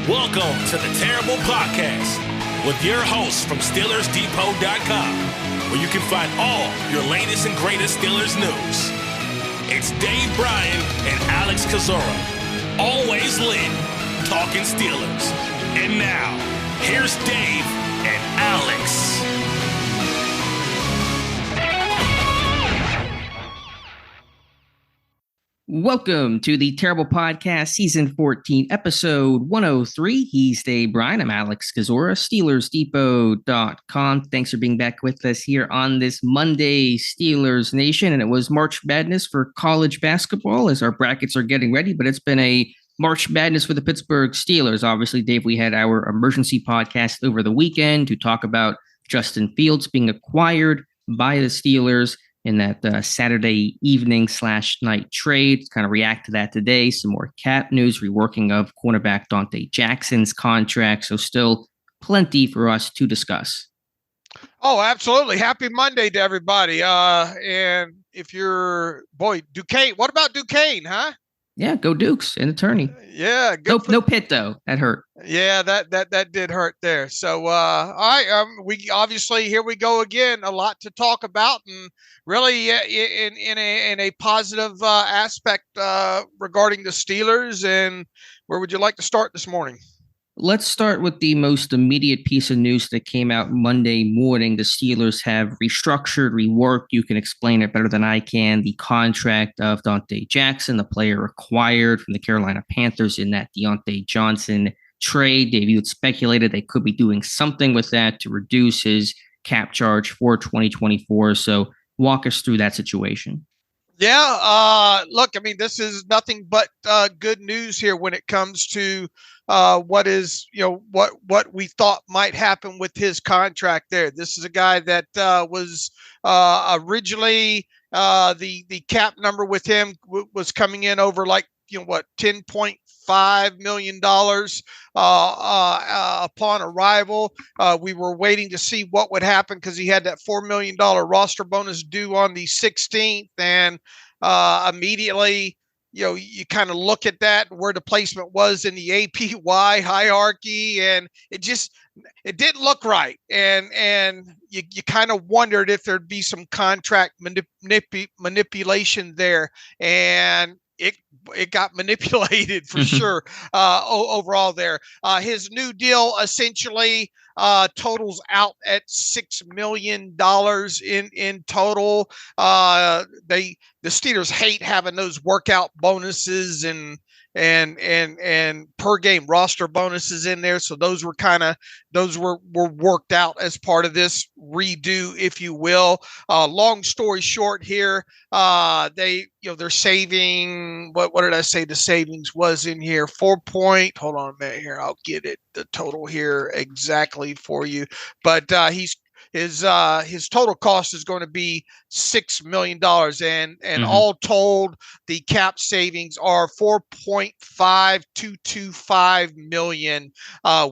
Welcome to the Terrible Podcast with your hosts from SteelersDepot.com, where you can find all your latest and greatest Steelers news. It's Dave Bryan and Alex Kozora, always lit, talking Steelers. And now, here's Dave and Alex. Welcome to the Terrible Podcast, Season 14, Episode 103. He's Dave Bryan. I'm Alex Kozora, SteelersDepot.com. Thanks for being back with us here on this Monday, Steelers Nation. And it was March Madness for college basketball as our brackets are getting ready, but it's been a March Madness for the Pittsburgh Steelers. Obviously, Dave, we had our emergency podcast over the weekend to talk about Justin Fields being acquired by the Steelers in that Saturday evening/night trade. Kind of react to that today. Some more cap news, reworking of cornerback Dante Jackson's contract. So still plenty for us to discuss. Oh, absolutely. Happy Monday to everybody. And if you're, Duquesne, what about Duquesne, huh? Yeah, go Dukes, an attorney. Yeah. No Pitt, though. That hurt. Yeah, that did hurt there. So, all right, we obviously, here we go again, a lot to talk about, and really in a positive aspect regarding the Steelers. And where would you like to start this morning? Let's start with the most immediate piece of news that came out Monday morning. The Steelers have restructured, reworked. You can explain it better than I can. The contract of Dante Jackson, the player acquired from the Carolina Panthers in that Dante Jackson trade. Dave, you had speculated they could be doing something with that to reduce his cap charge for 2024. So walk us through that situation. Yeah, look, I mean, this is nothing but good news here when it comes to what is, what we thought might happen with his contract there. This is a guy that was originally the cap number with him was coming in over like, $10.5 million upon arrival. We were waiting to see what would happen because he had that $4 million roster bonus due on the 16th. And immediately, you kind of look at that and where the placement was in the APY hierarchy, and it didn't look right. And you kind of wondered if there'd be some contract manipulation there. And it got manipulated for sure overall there. His new deal essentially totals out at $6 million in total. The Steelers hate having those workout bonuses and per game roster bonuses in there. So those were worked out as part of this redo, if you will. Long story short here, they're saving, what did I say the savings was in here? Hold on a minute here. I'll get it, the total here exactly for you. But his total cost is going to be $6 million, and all told, the cap savings are $4.5225 million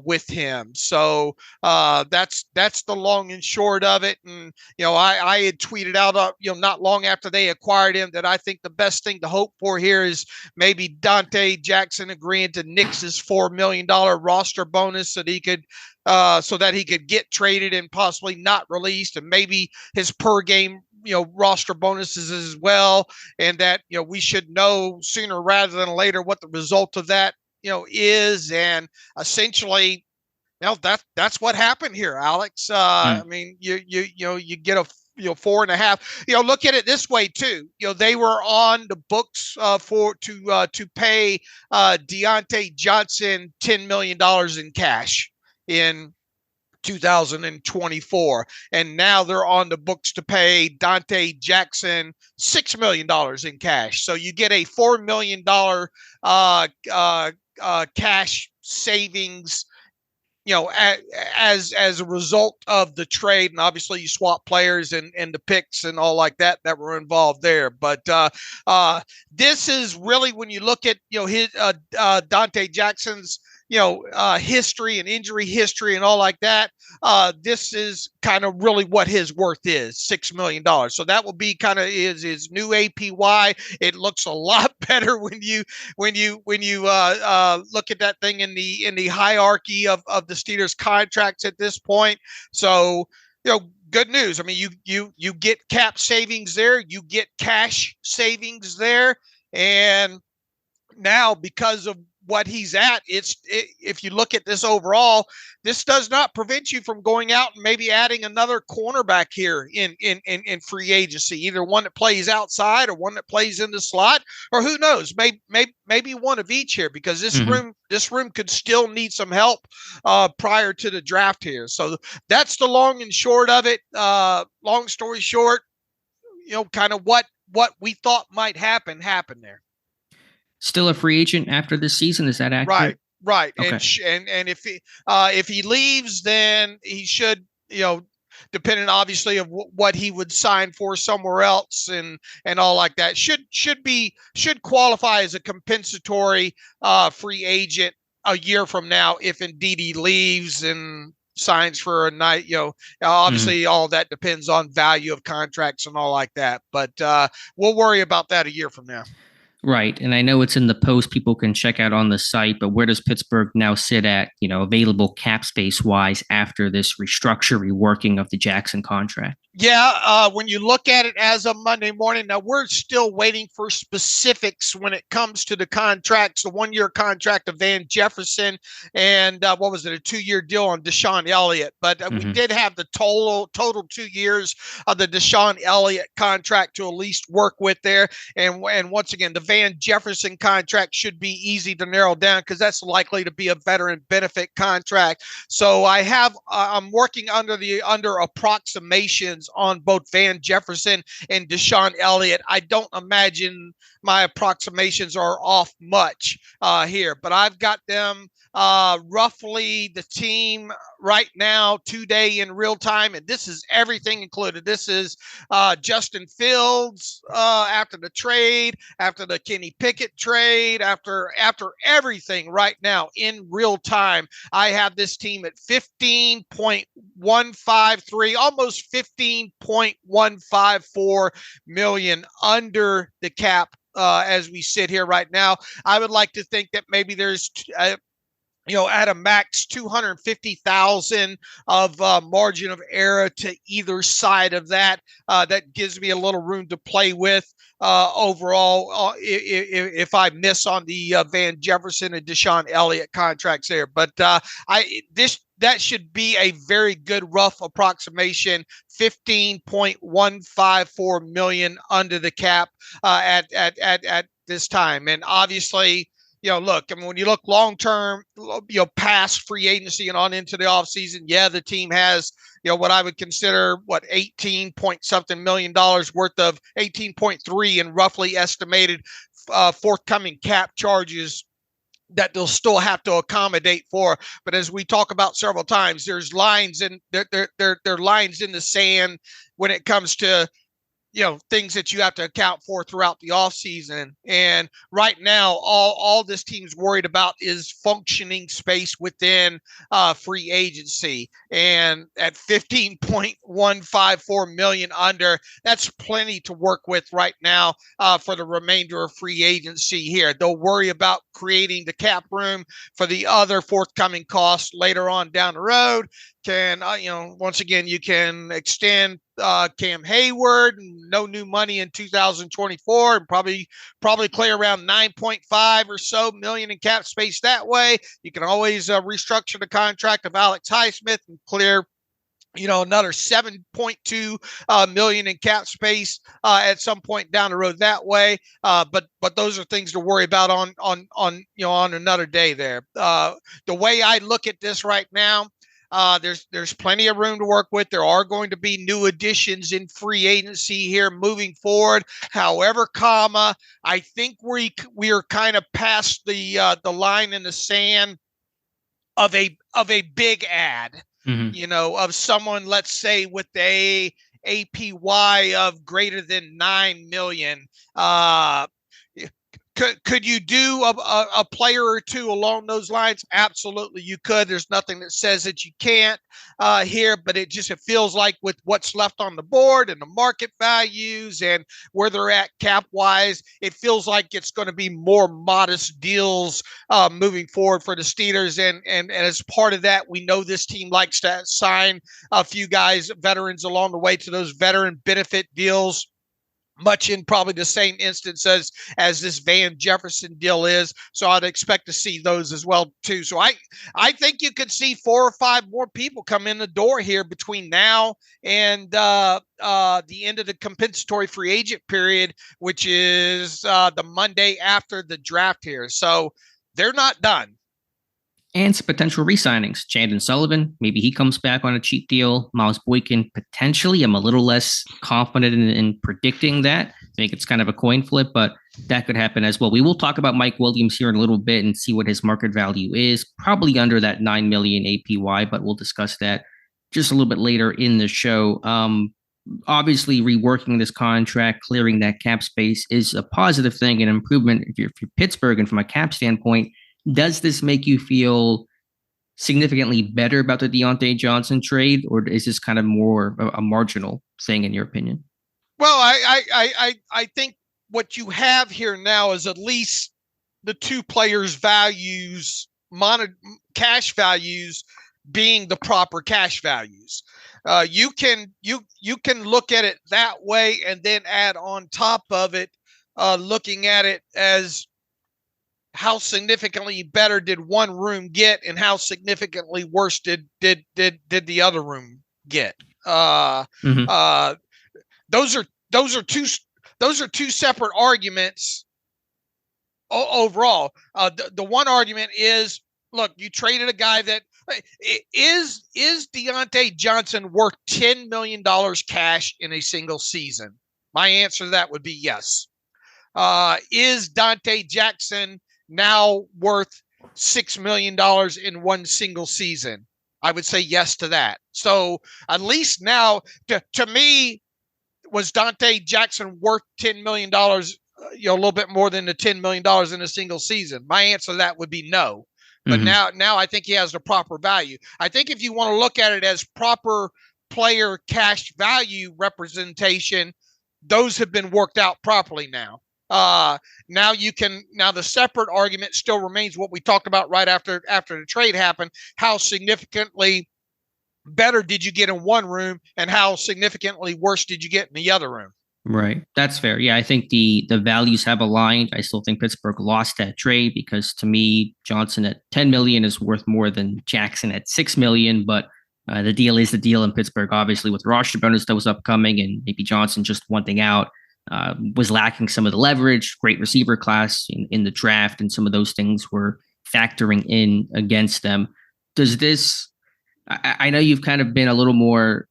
with him. So that's the long and short of it. And I had tweeted out not long after they acquired him that I think the best thing to hope for here is maybe Dante Jackson agreeing to nix his $4 million roster bonus so that he could get traded and possibly not released, and maybe his per game roster bonuses as well, and that we should know sooner rather than later what the result of that is. And essentially that's what happened here, Alex. I mean, you get a 4.5. Look at it this way too. They were on the books to pay Dante Jackson $10 million in cash in 2024, and now they're on the books to pay Dante Jackson $6 million in cash. So you get a $4 million cash savings, as a result of the trade. And obviously you swap players and the picks and all like that were involved there. But this is really, when you look at his Dante Jackson's history and injury history and all like that, this is kind of really what his worth is, $6 million. So that will be kind of his new APY. It looks a lot better when you look at that thing in the hierarchy of the Steelers contracts at this point. So, good news. I mean, you get cap savings there, you get cash savings there, and now because of what he's at, if you look at this overall, this does not prevent you from going out and maybe adding another cornerback here in free agency, either one that plays outside or one that plays in the slot, or who knows, maybe one of each here, because this room could still need some help prior to the draft here. So that's the long and short of it. Long story short, kind of what we thought might happen there. Still a free agent after this season, is that accurate? Right. Okay. And if he leaves, then he should, depending obviously of what he would sign for somewhere else and all like that, should qualify as a compensatory free agent a year from now, if indeed he leaves and signs for a night. Obviously all of that depends on value of contracts and all like that, but we'll worry about that a year from now. Right. And I know it's in the post people can check out on the site, but where does Pittsburgh now sit at, available cap space wise after this reworking of the Jackson contract? Yeah, when you look at it as of Monday morning, now we're still waiting for specifics when it comes to the contracts, the 1-year contract of Van Jefferson and what was it, a 2-year deal on Deshaun Elliott. But we did have the total 2 years of the Deshaun Elliott contract to at least work with there. And once again, the Van Jefferson contract should be easy to narrow down because that's likely to be a veteran benefit contract. So I'm working under approximations on both Van Jefferson and Deshaun Elliott. I don't imagine my approximations are off much here, but I've got them roughly the team right now today in real time, and this is everything included. This is Justin Fields after the trade, after the Kenny Pickett trade, after everything right now in real time. I have this team at 15.153, almost 15.154 million under the cap as we sit here right now. I would like to think that maybe there's at a max 250,000 of margin of error to either side of that. That gives me a little room to play with overall if I miss on the Van Jefferson and Deshaun Elliott contracts there. But that should be a very good rough approximation, 15.154 million under the cap at this time. And obviously, look, I mean, when you look long-term, past free agency and on into the offseason, the team has, what I would consider, 18 point something million dollars worth of 18.3 and roughly estimated forthcoming cap charges that they'll still have to accommodate for. But as we talk about several times, there's lines in there are lines in the sand when it comes to things that you have to account for throughout the offseason. And right now, all this team's worried about is functioning space within free agency. And at 15.154 million under, that's plenty to work with right now for the remainder of free agency here. They'll worry about creating the cap room for the other forthcoming costs later on down the road. Once again, you can extend Cam Hayward, no new money in 2024, and probably clear around 9.5 or so million in cap space that way. You can always restructure the contract of Alex Highsmith and clear another 7.2 million in cap space at some point down the road that way. But those are things to worry about on another day there. The way I look at this right now, there's plenty of room to work with. There are going to be new additions in free agency here moving forward. However, I think we are kind of past the line in the sand of a big ad. Of someone, let's say, with a APY of greater than 9 million. Could you do a player or two along those lines? Absolutely, you could. There's nothing that says that you can't here, but it feels like with what's left on the board and the market values and where they're at cap wise, it feels like it's going to be more modest deals moving forward for the Steelers. And as part of that, we know this team likes to sign a few guys, veterans along the way to those veteran benefit deals, much in probably the same instance as this Van Jefferson deal is. So I'd expect to see those as well too. So I think you could see 4 or 5 more people come in the door here between now and the end of the compensatory free agent period, which is the Monday after the draft here. So they're not done. And some potential re-signings. Chandon Sullivan, maybe he comes back on a cheap deal. Miles Boykin, potentially. I'm a little less confident in predicting that. I think it's kind of a coin flip, but that could happen as well. We will talk about Mike Williams here in a little bit and see what his market value is. Probably under that $9 million APY, but we'll discuss that just a little bit later in the show. Obviously, reworking this contract, clearing that cap space is a positive thing, an improvement if you're Pittsburgh. And from a cap standpoint, does this make you feel significantly better about the Dante Jackson trade, or is this kind of more a marginal thing in your opinion? Well, I think what you have here now is at least the two players' values, cash values, being the proper cash values. You can look at it that way, and then add on top of it, looking at it as how significantly better did one room get, and how significantly worse did the other room get. Those are two separate arguments overall. The one argument is, look, you traded a guy that is Dante Jackson worth $10 million cash in a single season? My answer to that would be yes. Is Dante Jackson now worth $6 million in one single season? I would say yes to that. So at least now, to me, was Dante Jackson worth $10 million, a little bit more than the $10 million in a single season? My answer to that would be no. But now I think he has the proper value. I think if you want to look at it as proper player cash value representation, those have been worked out properly now. Now the separate argument still remains what we talked about right after the trade happened. How significantly better did you get in one room, and how significantly worse did you get in the other room? Right. That's fair. Yeah, I think the values have aligned. I still think Pittsburgh lost that trade because to me, Johnson at $10 million is worth more than Jackson at $6 million. But the deal is the deal in Pittsburgh, obviously, with roster bonus that was upcoming, and maybe Johnson just wanting out. Was lacking some of the leverage, great receiver class in the draft, and some of those things were factoring in against them. Does this, I know you've kind of been a little more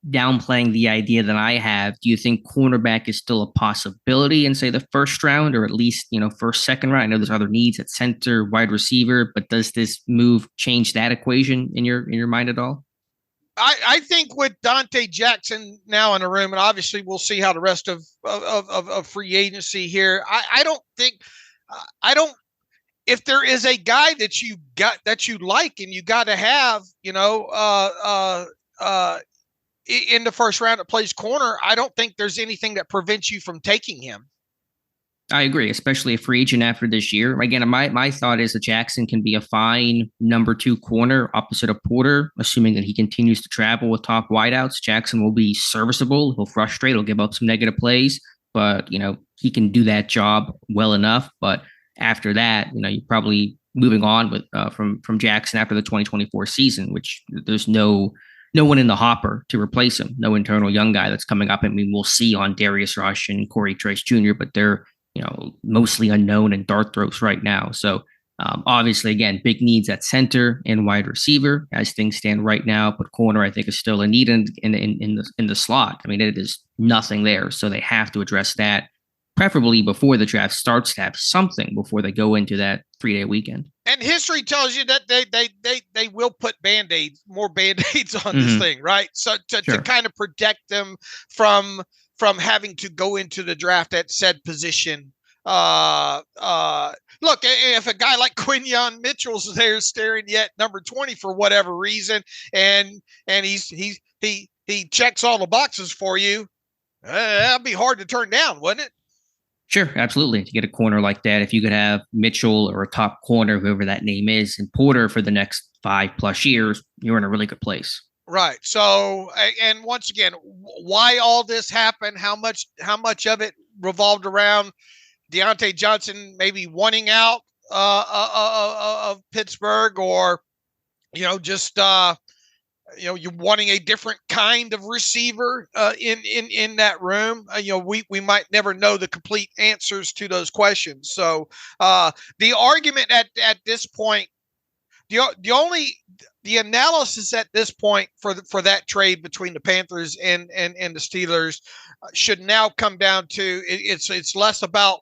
downplaying the idea than I have. Do you think cornerback is still a possibility in, say, the first round, or at least, first, second round? I know there's other needs at center, wide receiver, but does this move change that equation in your mind at all? I think with Dante Jackson now in the room, and obviously we'll see how the rest of free agency here. I don't if there is a guy that you like and you got to have, in the first round that plays corner, I don't think there's anything that prevents you from taking him. I agree, especially a free agent after this year. Again, my thought is that Jackson can be a fine number 2 corner opposite of Porter, assuming that he continues to travel with top wideouts. Jackson will be serviceable. He'll frustrate. He'll give up some negative plays, but he can do that job well enough. But after that, you're probably moving on with from Jackson after the 2024 season, which there's no one in the hopper to replace him. No internal young guy that's coming up. I mean, we'll see on Darius Rush and Corey Trice Jr., but they're mostly unknown and dart throws right now. So obviously, again, big needs at center and wide receiver as things stand right now. But corner, I think, is still a need in the slot. I mean, it is nothing there. So they have to address that, preferably before the draft starts, to have something before they go into that 3-day weekend. And history tells you that they will put more band-aids on this thing, right? So to kind of protect them from having to go into the draft at said position Look, if a guy like Quinyon Mitchell's there staring you at number 20 for whatever reason, and he checks all the boxes for you, that'd be hard to turn down, wouldn't it? Sure, absolutely. To get a corner like that, if you could have Mitchell or a top corner, whoever that name is, and Porter for the next 5+ years, you're in a really good place. Right. So, and once again, why all this happened? How much of it revolved around Dante Jackson maybe wanting out of Pittsburgh, or just you're wanting a different kind of receiver in that room. We might never know the complete answers to those questions. So the argument at this point, the analysis at this point for that trade between the Panthers and the Steelers should now come down to it's less about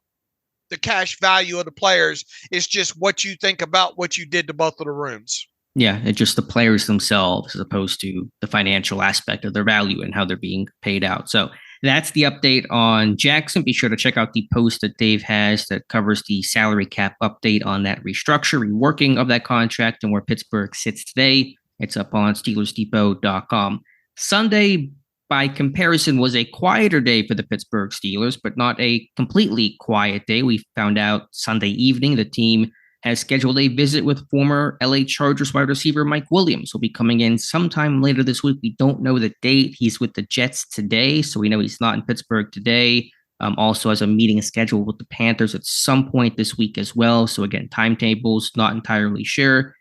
the cash value of the players. It's just what you think about what you did to both of the rooms. Yeah, it's just the players themselves as opposed to the financial aspect of their value and how they're being paid out. So that's the update on Jackson. Be sure to check out the post that Dave has that covers the salary cap update on that restructure, reworking of that contract, and where Pittsburgh sits today. It's up on SteelersDepot.com. Sunday, by comparison, was a quieter day for the Pittsburgh Steelers, but not a completely quiet day. We found out Sunday evening the team has scheduled a visit with former LA Chargers wide receiver Mike Williams. He'll be coming in sometime later this week. We don't know the date. He's with the Jets today, so we know he's not in Pittsburgh today. Also has a meeting scheduled with the Panthers at some point this week as well. So again, timetables, not entirely sure.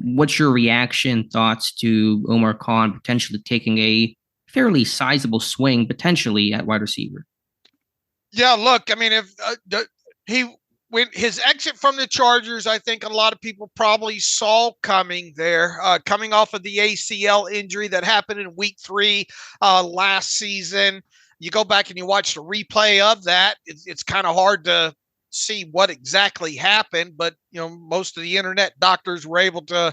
What's your reaction, thoughts to Omar Khan potentially taking a fairly sizable swing potentially at wide receiver? Yeah, look, I mean, when his exit from the Chargers, I think a lot of people probably saw coming there, coming off of the ACL injury that happened in week 3 last season. You go back and you watch the replay of that. It's kind of hard to see what exactly happened, but most of the internet doctors were able to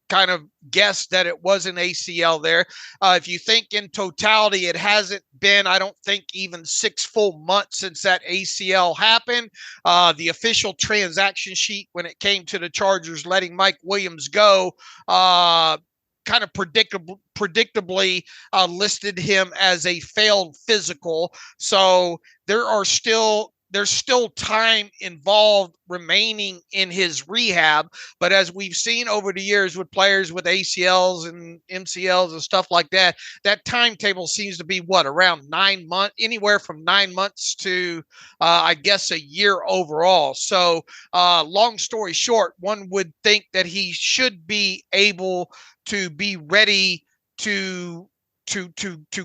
kind of guess that it was an ACL there. If you think in totality, it hasn't been, I don't think, even 6 full months since that ACL happened. The official transaction sheet when it came to the Chargers letting Mike Williams go kind of predictably listed him as a failed physical. So there's still time involved remaining in his rehab. But as we've seen over the years with players with ACLs and MCLs and stuff like that, that timetable seems to be around 9 months, anywhere from 9 months to, I guess, a year overall. So long story short, one would think that he should be able to be ready to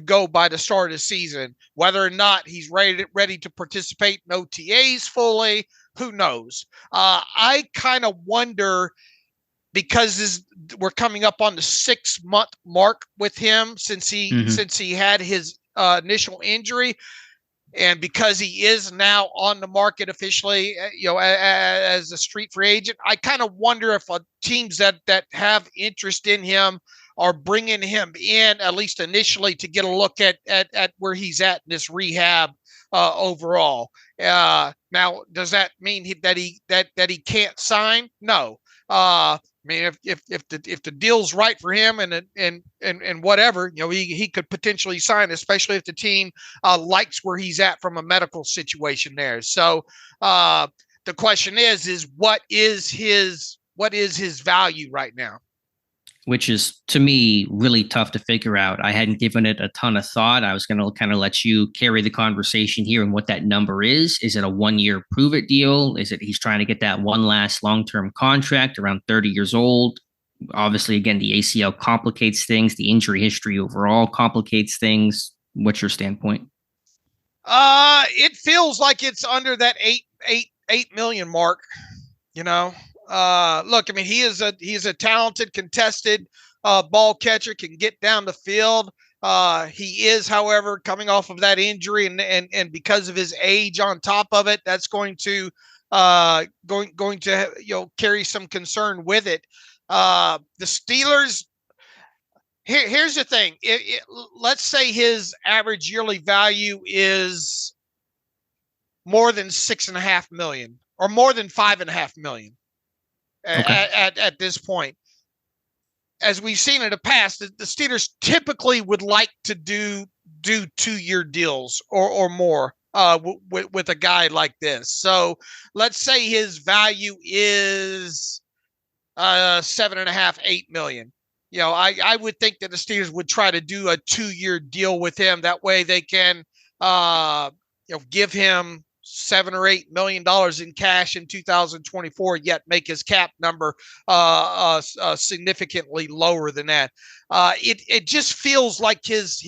go by the start of the season. Whether or not he's ready to participate in OTAs fully, who knows? I kind of wonder, because we're coming up on the 6-month mark with him since he had his initial injury, and because he is now on the market officially, as a street free agent, I kind of wonder if teams that have interest in him are bringing him in, at least initially, to get a look at where he's at in this rehab overall. Now, does that mean that he can't sign? No. I mean, if the deal's right for him and whatever, he could potentially sign, especially if the team likes where he's at from a medical situation there. So the question is what is his value right now? Which is, to me, really tough to figure out. I hadn't given it a ton of thought. I was going to kind of let you carry the conversation here and what that number is. Is it a 1-year prove-it deal? Is it he's trying to get that one last long-term contract around 30 years old? Obviously, again, the ACL complicates things. The injury history overall complicates things. What's your standpoint? It feels like it's under that 8 million mark, Look, I mean, he's a talented, contested ball catcher, can get down the field. He is, however, coming off of that injury, and because of his age on top of it, that's going to carry some concern with it. The Steelers. Here's the thing. Let's say his average yearly value is more than 6.5 million or more than 5.5 million at this point. As we've seen in the past, the Steelers typically would like to do 2-year deals or more with a guy like this. So let's say his value is 7.5, 8 million. I would think that the Steelers would try to do a 2-year deal with him. That way they can, give him $7 or $8 million in cash in 2024, yet make his cap number significantly lower than that. It just feels like his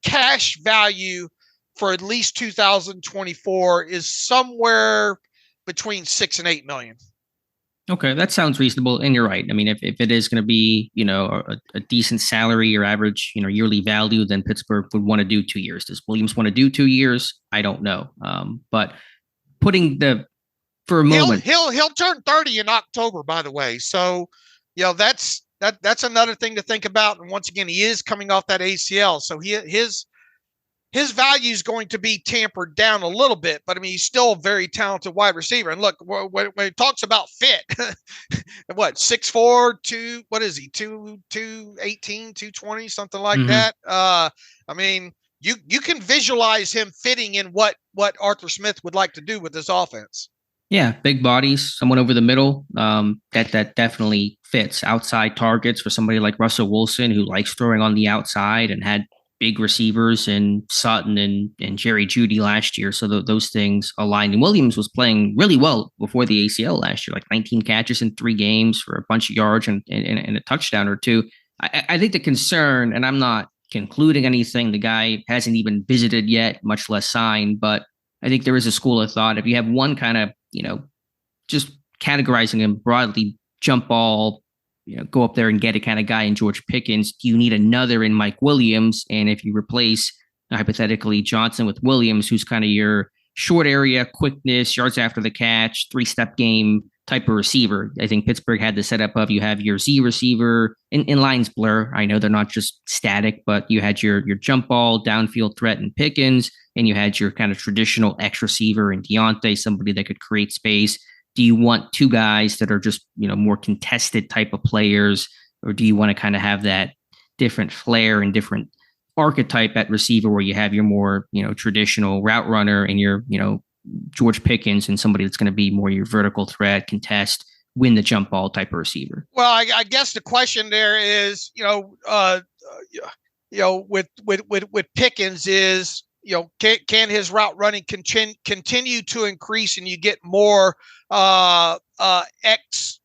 cash value for at least 2024 is somewhere between 6 and 8 million. Okay, that sounds reasonable, and you're right. I mean, if it is going to be, a decent salary or average, yearly value, then Pittsburgh would want to do 2 years. Does Williams want to do 2 years? I don't know. But putting for a moment, he'll turn 30 in October, by the way. So, that's another thing to think about. And once again, he is coming off that ACL, so his value is going to be tampered down a little bit, but I mean, he's still a very talented wide receiver. And look, when it talks about fit, 6'4", what is he? 218, 220, something like that. I mean, you can visualize him fitting in what Arthur Smith would like to do with this offense. Yeah, big bodies, someone over the middle. That definitely fits. Outside targets for somebody like Russell Wilson, who likes throwing on the outside and had big receivers in Sutton and Jerry Jeudy last year. So those things aligned. And Williams was playing really well before the ACL last year, like 19 catches in 3 games for a bunch of yards and a touchdown or 2. I think the concern, and I'm not concluding anything, the guy hasn't even visited yet, much less signed, but I think there is a school of thought. If you have one kind of, just categorizing him broadly, jump ball, go up there and get a kind of guy in George Pickens. Do you need another in Mike Williams? And if you replace hypothetically Johnson with Williams, who's kind of your short area, quickness, yards after the catch, 3-step game type of receiver, I think Pittsburgh had the setup of you have your Z receiver in lines blur. I know they're not just static, but you had your jump ball, downfield threat in Pickens, and you had your kind of traditional X receiver in Deontay, somebody that could create space. Do you want 2 guys that are just, more contested type of players, or do you want to kind of have that different flair and different archetype at receiver where you have your more, traditional route runner and your, George Pickens and somebody that's going to be more your vertical threat, contest, win the jump ball type of receiver? Well, I guess the question there is, with Pickens is, can his route running continue to increase and you get more X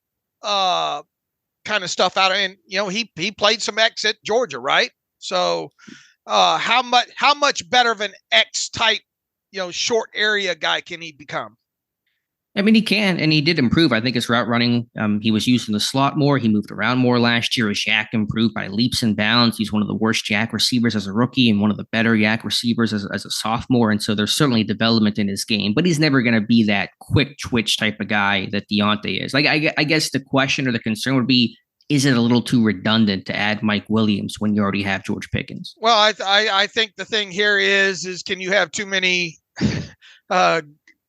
kind of stuff out of it? And he played some X at Georgia, right? So how much better of an X type short area guy can he become? I mean, he can, and he did improve. I think his route running, he was used in the slot more. He moved around more last year. His yak improved by leaps and bounds. He's one of the worst yak receivers as a rookie and one of the better yak receivers as a sophomore. And so there's certainly development in his game, but he's never going to be that quick twitch type of guy that Deontay is. Like, I guess the question or the concern would be, is it a little too redundant to add Mike Williams when you already have George Pickens? Well, I think the thing here is can you have too many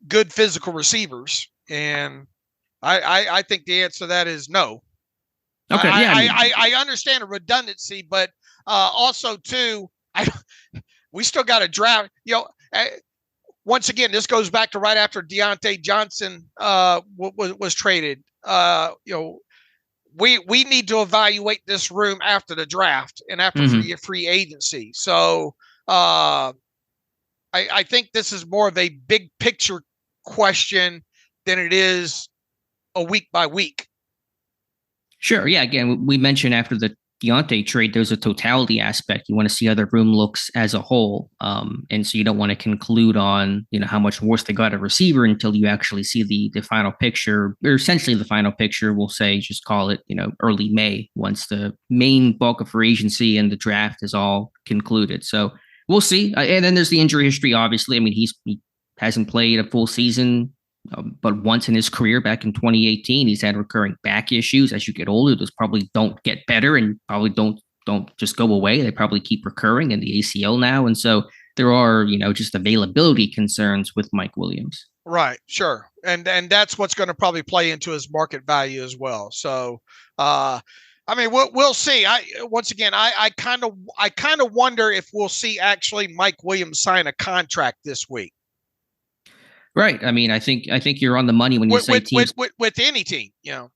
good physical receivers? And I think the answer to that is no. Okay, I understand a redundancy, but also too, we still got to draft. Once again, this goes back to right after Dante Jackson was traded. We need to evaluate this room after the draft and after free agency. So I think this is more of a big picture question than it is a week by week. Sure. Yeah. Again, we mentioned after the Deontay trade, there's a totality aspect. You want to see how the room looks as a whole. And so you don't want to conclude on, how much worse they got a receiver until you actually see the final picture, or essentially the final picture, we'll say, just call it, early May, once the main bulk of free agency and the draft is all concluded. So we'll see. And then there's the injury history, obviously. I mean, he hasn't played a full season, but once in his career back in 2018. He's had recurring back issues. As you get older, those probably don't get better and probably don't just go away. They probably keep recurring in the ACL now. And so there are, just availability concerns with Mike Williams. Right, sure, and that's what's going to probably play into his market value as well. So, I mean, we'll see. I kind of wonder if we'll see actually Mike Williams sign a contract this week. Right. I mean, I think you're on the money when you say teams with any team,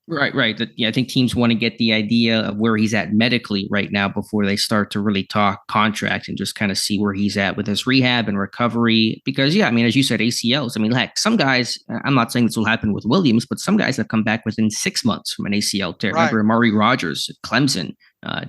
Right. I think teams want to get the idea of where he's at medically right now before they start to really talk contract and just kind of see where he's at with his rehab and recovery. Because, I mean, as you said, ACLs. I mean, heck, some guys, I'm not saying this will happen with Williams, but some guys have come back within 6 months from an ACL tear. Right. Remember, Amari Rodgers at Clemson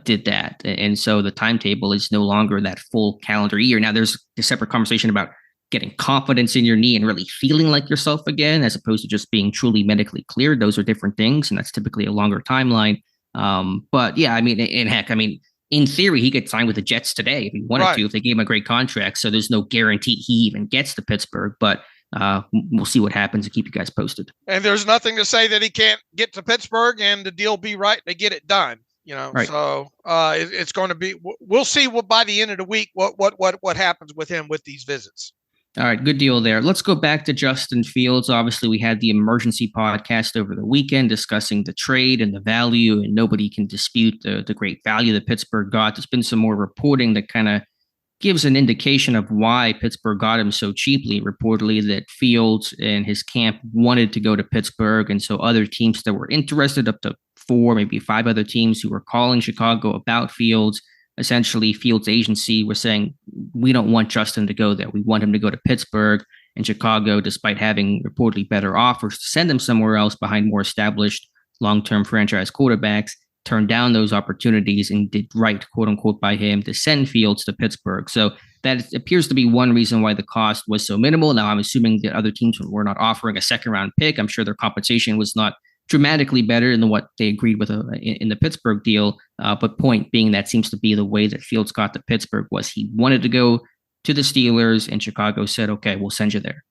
did that. And so the timetable is no longer that full calendar year. Now, there's a separate conversation about getting confidence in your knee and really feeling like yourself again, as opposed to just being truly medically cleared. Those are different things, and that's typically a longer timeline. But yeah, I mean, and heck, I mean, in theory, he could sign with the Jets today if he wanted to, if they gave him a great contract. So there's no guarantee he even gets to Pittsburgh, but we'll see what happens and keep you guys posted. And there's nothing to say that he can't get to Pittsburgh and the deal be right. They get it done. Right. So it's going to be. We'll see what by the end of the week what happens with him with these visits. All right, good deal there. Let's go back to Justin Fields. Obviously, we had the emergency podcast over the weekend discussing the trade and the value, and nobody can dispute the great value that Pittsburgh got. There's been some more reporting that kind of gives an indication of why Pittsburgh got him so cheaply. Reportedly that Fields and his camp wanted to go to Pittsburgh, and so other teams that were interested, up to 4, maybe 5 other teams who were calling Chicago about Fields. Essentially, Fields' agency was saying, we don't want Justin to go there. We want him to go to Pittsburgh. And Chicago, despite having reportedly better offers to send him somewhere else behind more established long-term franchise quarterbacks, turned down those opportunities and did right, quote unquote, by him to send Fields to Pittsburgh. So that appears to be one reason why the cost was so minimal. Now, I'm assuming that other teams were not offering a second-round pick. I'm sure their compensation was not dramatically better than what they agreed with in the Pittsburgh deal. But point being, that seems to be the way that Fields got to Pittsburgh, was he wanted to go to the Steelers and Chicago said, okay, we'll send you there.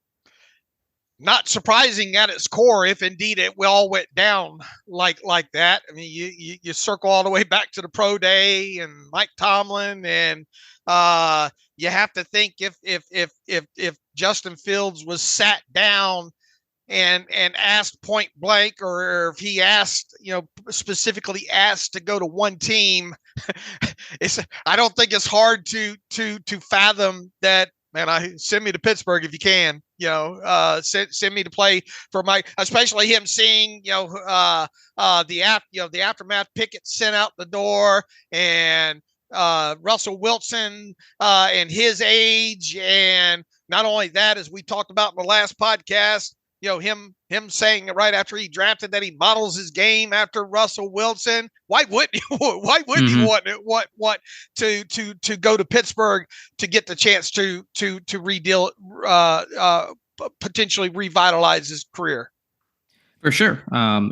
Not surprising at its core, if indeed it all went down like that. I mean, you circle all the way back to the pro day and Mike Tomlin, and you have to think if Justin Fields was sat down and asked point blank, or if he asked, specifically asked to go to one team, I don't think it's hard to fathom that. Man, send me to Pittsburgh if you can. Send me to play for Mike, especially him seeing the aftermath. Pickett sent out the door, and Russell Wilson and his age, and not only that, as we talked about in the last podcast, him saying right after he drafted that he models his game after Russell Wilson. Why wouldn't he want to go to Pittsburgh to get the chance to potentially revitalize his career? For sure.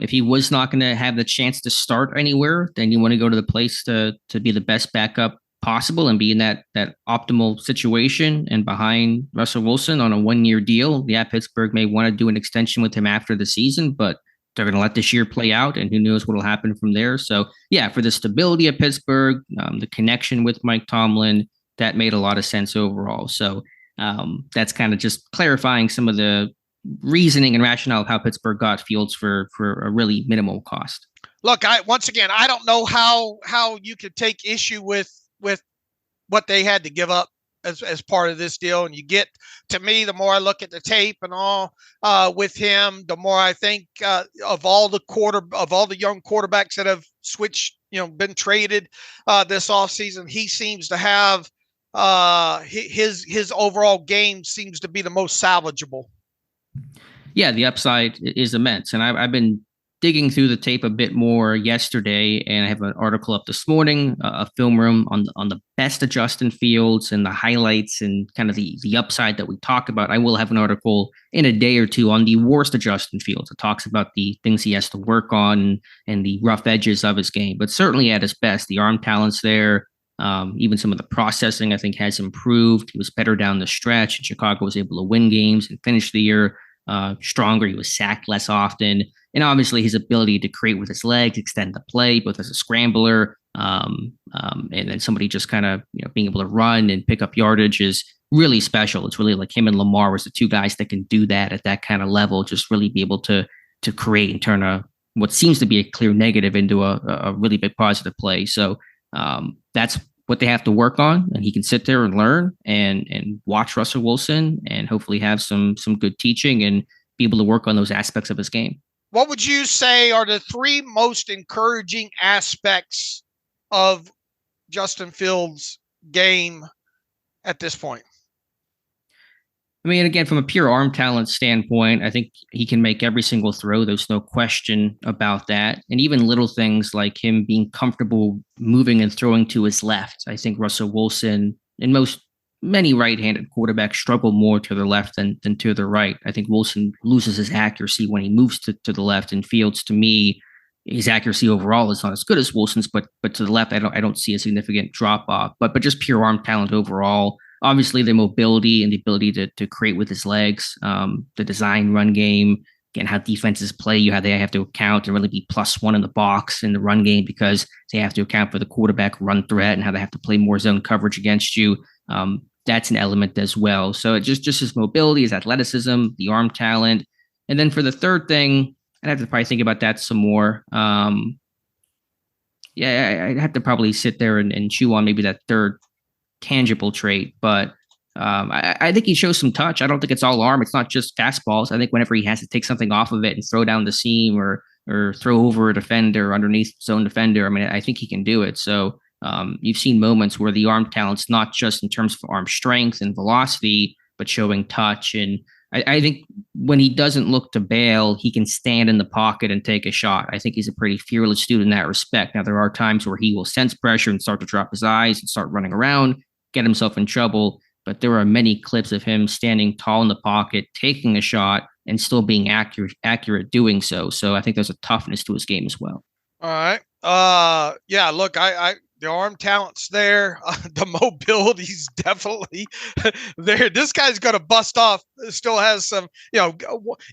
If he was not going to have the chance to start anywhere, then you want to go to the place to be the best backup possible and be in that optimal situation and behind Russell Wilson on a 1-year deal. Yeah, Pittsburgh may want to do an extension with him after the season, but they're going to let this year play out, and who knows what will happen from there. So yeah, for the stability of Pittsburgh, the connection with Mike Tomlin, that made a lot of sense overall. So that's kind of just clarifying some of the reasoning and rationale of how Pittsburgh got Fields for a really minimal cost. Look, I don't know how you could take issue with what they had to give up as part of this deal. And you get, to me, the more I look at the tape and all with him, the more I think of all the young quarterbacks that have switched, been traded this offseason, he seems to have his overall game seems to be the most salvageable. Yeah, the upside is immense. And I've been digging through the tape a bit more yesterday, and I have an article up this morning, a film room on the best of Justin Fields and the highlights and kind of the upside that we talk about. I will have an article in a day or two on the worst of Justin Fields. It talks about the things he has to work on and the rough edges of his game, but certainly at his best, the arm talent's there. Even some of the processing, I think, has improved. He was better down the stretch, and Chicago was able to win games and finish the year stronger. He was sacked less often. And obviously his ability to create with his legs, extend the play, both as a scrambler, and then somebody just kind of being able to run and pick up yardage is really special. It's really like him and Lamar was the two guys that can do that at that kind of level, just really be able to create and turn what seems to be a clear negative into a really big positive play. So that's what they have to work on, and he can sit there and learn and watch Russell Wilson and hopefully have some good teaching and be able to work on those aspects of his game. What would you say are the three most encouraging aspects of Justin Fields' game at this point? I mean, again, from a pure arm talent standpoint, I think he can make every single throw. There's no question about that. And even little things like him being comfortable moving and throwing to his left. I think Russell Wilson and many right-handed quarterbacks struggle more to the left than to the right. I think Wilson loses his accuracy when he moves to the left, and Fields, to me, his accuracy overall is not as good as Wilson's, but to the left, I don't see a significant drop off. But just pure arm talent overall. Obviously, the mobility and the ability to create with his legs, the design run game, again, how defenses play, they have to account and really be +1 in the box in the run game because they have to account for the quarterback run threat and how they have to play more zone coverage against you. That's an element as well. So it just his mobility, his athleticism, the arm talent. And then for the third thing, I'd have to probably think about that some more. I'd have to probably sit there and chew on maybe that third tangible trait, but I think he shows some touch. I don't think it's all arm. It's not just fastballs. I think whenever he has to take something off of it and throw down the seam or throw over a defender underneath zone defender, I mean, I think he can do it. So you've seen moments where the arm talent's not just in terms of arm strength and velocity, but showing touch. And I think when he doesn't look to bail, he can stand in the pocket and take a shot. I think he's a pretty fearless dude in that respect. Now, there are times where he will sense pressure and start to drop his eyes and start running around, get himself in trouble. But there are many clips of him standing tall in the pocket, taking a shot, and still being accurate doing so. So I think there's a toughness to his game as well. All right. Look, the arm talent's there. The mobility's definitely there. This guy's going to bust off. Still has some,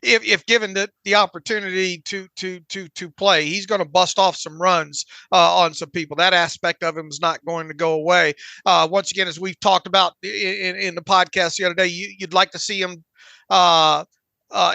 if given the opportunity to play, he's going to bust off some runs on some people. That aspect of him is not going to go away. Once again, as we've talked about in the podcast the other day, you'd like to see him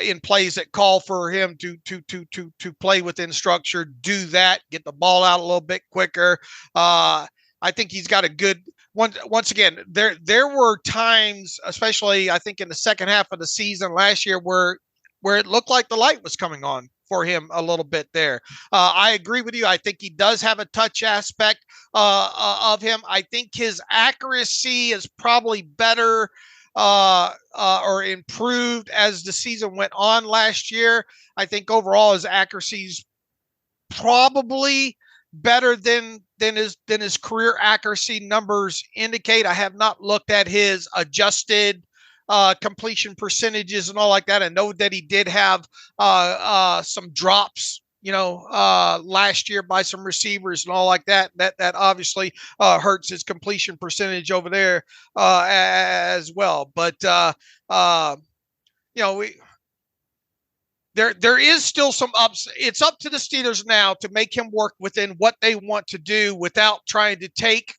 in plays that call for him to play within structure, do that, get the ball out a little bit quicker. I think he's got a good one. Once again, there were times, especially I think in the second half of the season last year, where it looked like the light was coming on for him a little bit there. I agree with you. I think he does have a touch aspect of him. I think his accuracy is probably better or improved as the season went on last year. I think overall his accuracy is probably better than his career accuracy numbers indicate. I have not looked at his adjusted completion percentages and all like that. I know that he did have some drops, last year by some receivers and all like that. That obviously hurts his completion percentage over there as well. But there is still some ups. It's up to the Steelers now to make him work within what they want to do without trying to take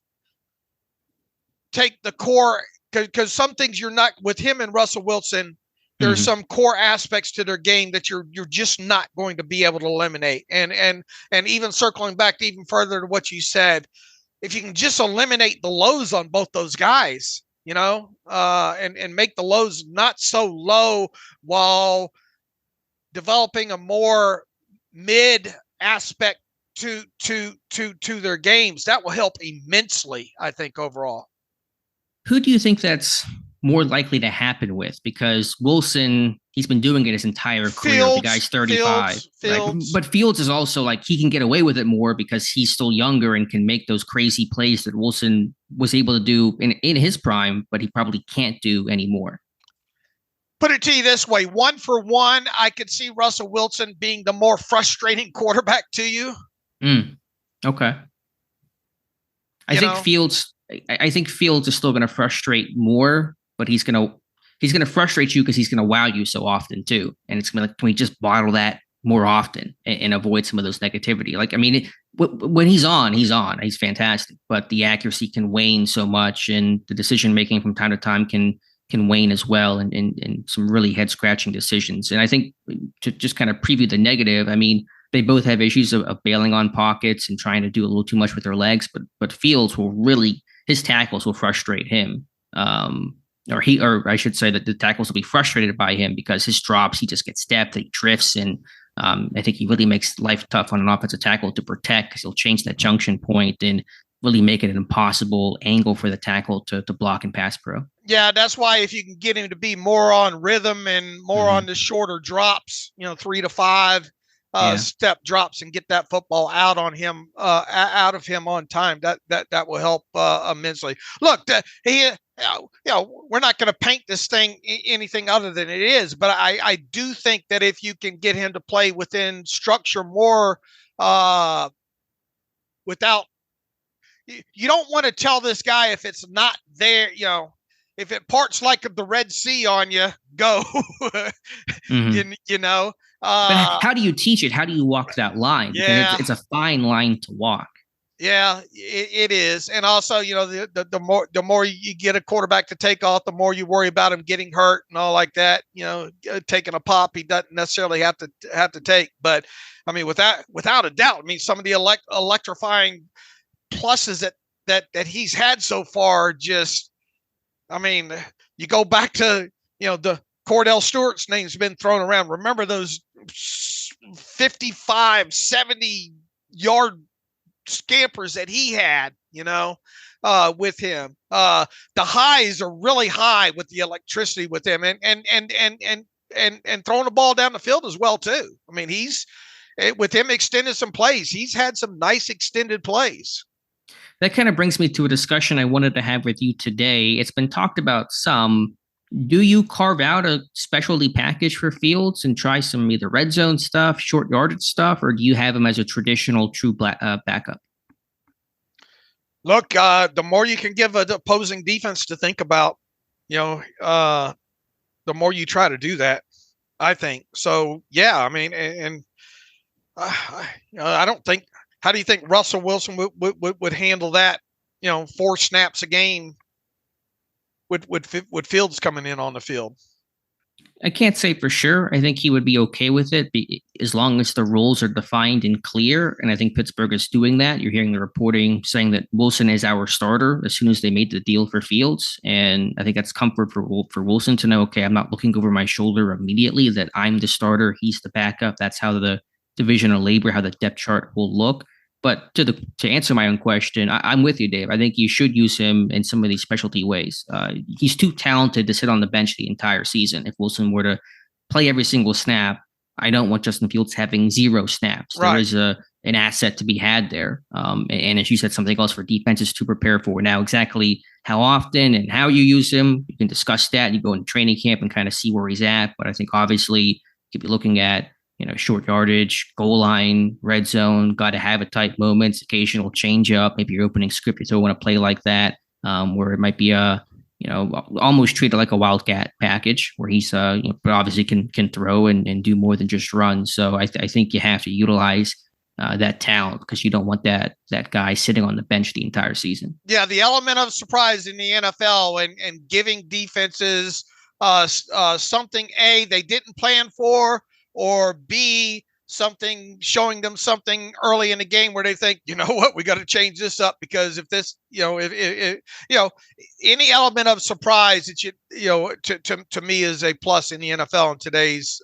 the core, because some things you're not with him and Russell Wilson. There are some core aspects to their game that you're just not going to be able to eliminate. And even circling back even further to what you said, if you can just eliminate the lows on both those guys, and make the lows not so low while developing a more mid aspect to their games, that will help immensely, I think, overall. Who do you think that's more likely to happen with? Because Wilson, he's been doing it his entire career. The guy's 35. Fields. But Fields is also like, he can get away with it more because he's still younger and can make those crazy plays that Wilson was able to do in his prime, but he probably can't do anymore. Put it to you this way, 1 for 1, I could see Russell Wilson being the more frustrating quarterback to you. Okay. I think Fields is still going to frustrate more, but he's going to frustrate you because he's going to wow you so often too. And it's going to, can we just bottle that more often and avoid some of those negativity? Like, I mean, when he's on. He's fantastic, but the accuracy can wane so much, and the decision making from time to time can wane as well, and some really head scratching decisions. And I think to just kind of preview the negative, I mean, they both have issues of bailing on pockets and trying to do a little too much with their legs, but Fields will really, his tackles will frustrate him. Or I should say that the tackles will be frustrated by him because his drops, he just gets stepped, he drifts, and I think he really makes life tough on an offensive tackle to protect because he'll change that junction point and really make it an impossible angle for the tackle to block and pass pro. Yeah, that's why if you can get him to be more on rhythm and more on the shorter drops, 3 to 5 step drops, and get that football out of him on time, that will help immensely. Look, we're not going to paint this thing anything other than it is, but I do think that if you can get him to play within structure more, without, you don't want to tell this guy if it's not there, if it parts like the Red Sea on you, go. But how do you teach it? How do you walk that line? Because it's a fine line to walk. Yeah, it is. And also, the more you get a quarterback to take off, the more you worry about him getting hurt and all like that. Taking a pop he doesn't necessarily have to take. But I mean, without a doubt, I mean, some of the electrifying pluses that he's had so far, just, I mean, you go back to, the Cordell Stewart's name's been thrown around. Remember those 55, 70 yard scampers that he had, with him. The highs are really high with the electricity with him, and throwing the ball down the field as well too. I mean, with him extending some plays, he's had some nice extended plays. That kind of brings me to a discussion I wanted to have with you today. It's been talked about some. Do you carve out a specialty package for Fields and try some either red zone stuff, short yardage stuff, or do you have him as a traditional true backup? Look, the more you can give an opposing defense to think about, the more you try to do that, I think. So, yeah, I mean, I don't think, how do you think Russell Wilson would handle that, 4 snaps a game with Fields coming in on the field? I can't say for sure. I think he would be okay with it as long as the rules are defined and clear. And I think Pittsburgh is doing that. You're hearing the reporting saying that Wilson is our starter as soon as they made the deal for Fields. And I think that's comfort for Wilson to know, okay, I'm not looking over my shoulder immediately, that I'm the starter, he's the backup. That's how the division of labor, how the depth chart will look. But to answer my own question, I'm with you, Dave. I think you should use him in some of these specialty ways. He's too talented to sit on the bench the entire season. If Wilson were to play every single snap, I don't want Justin Fields having 0 snaps. Right. There is an asset to be had there. And as you said, something else for defenses to prepare for. Now, exactly how often and how you use him, you can discuss that. You go into training camp and kind of see where he's at. But I think obviously you could be looking at, short yardage, goal line, red zone, got to have it type moments, occasional change up, maybe your opening script, you still want to play like that, where it might be almost treated like a wildcat package where he's, but obviously can throw and do more than just run. So I think you have to utilize that talent because you don't want that guy sitting on the bench the entire season. Yeah, the element of surprise in the NFL and giving defenses something they didn't plan for, or B, something showing them something early in the game where they think, you know what, we got to change this up because if this, if any element of surprise that to me is a plus in the NFL in today's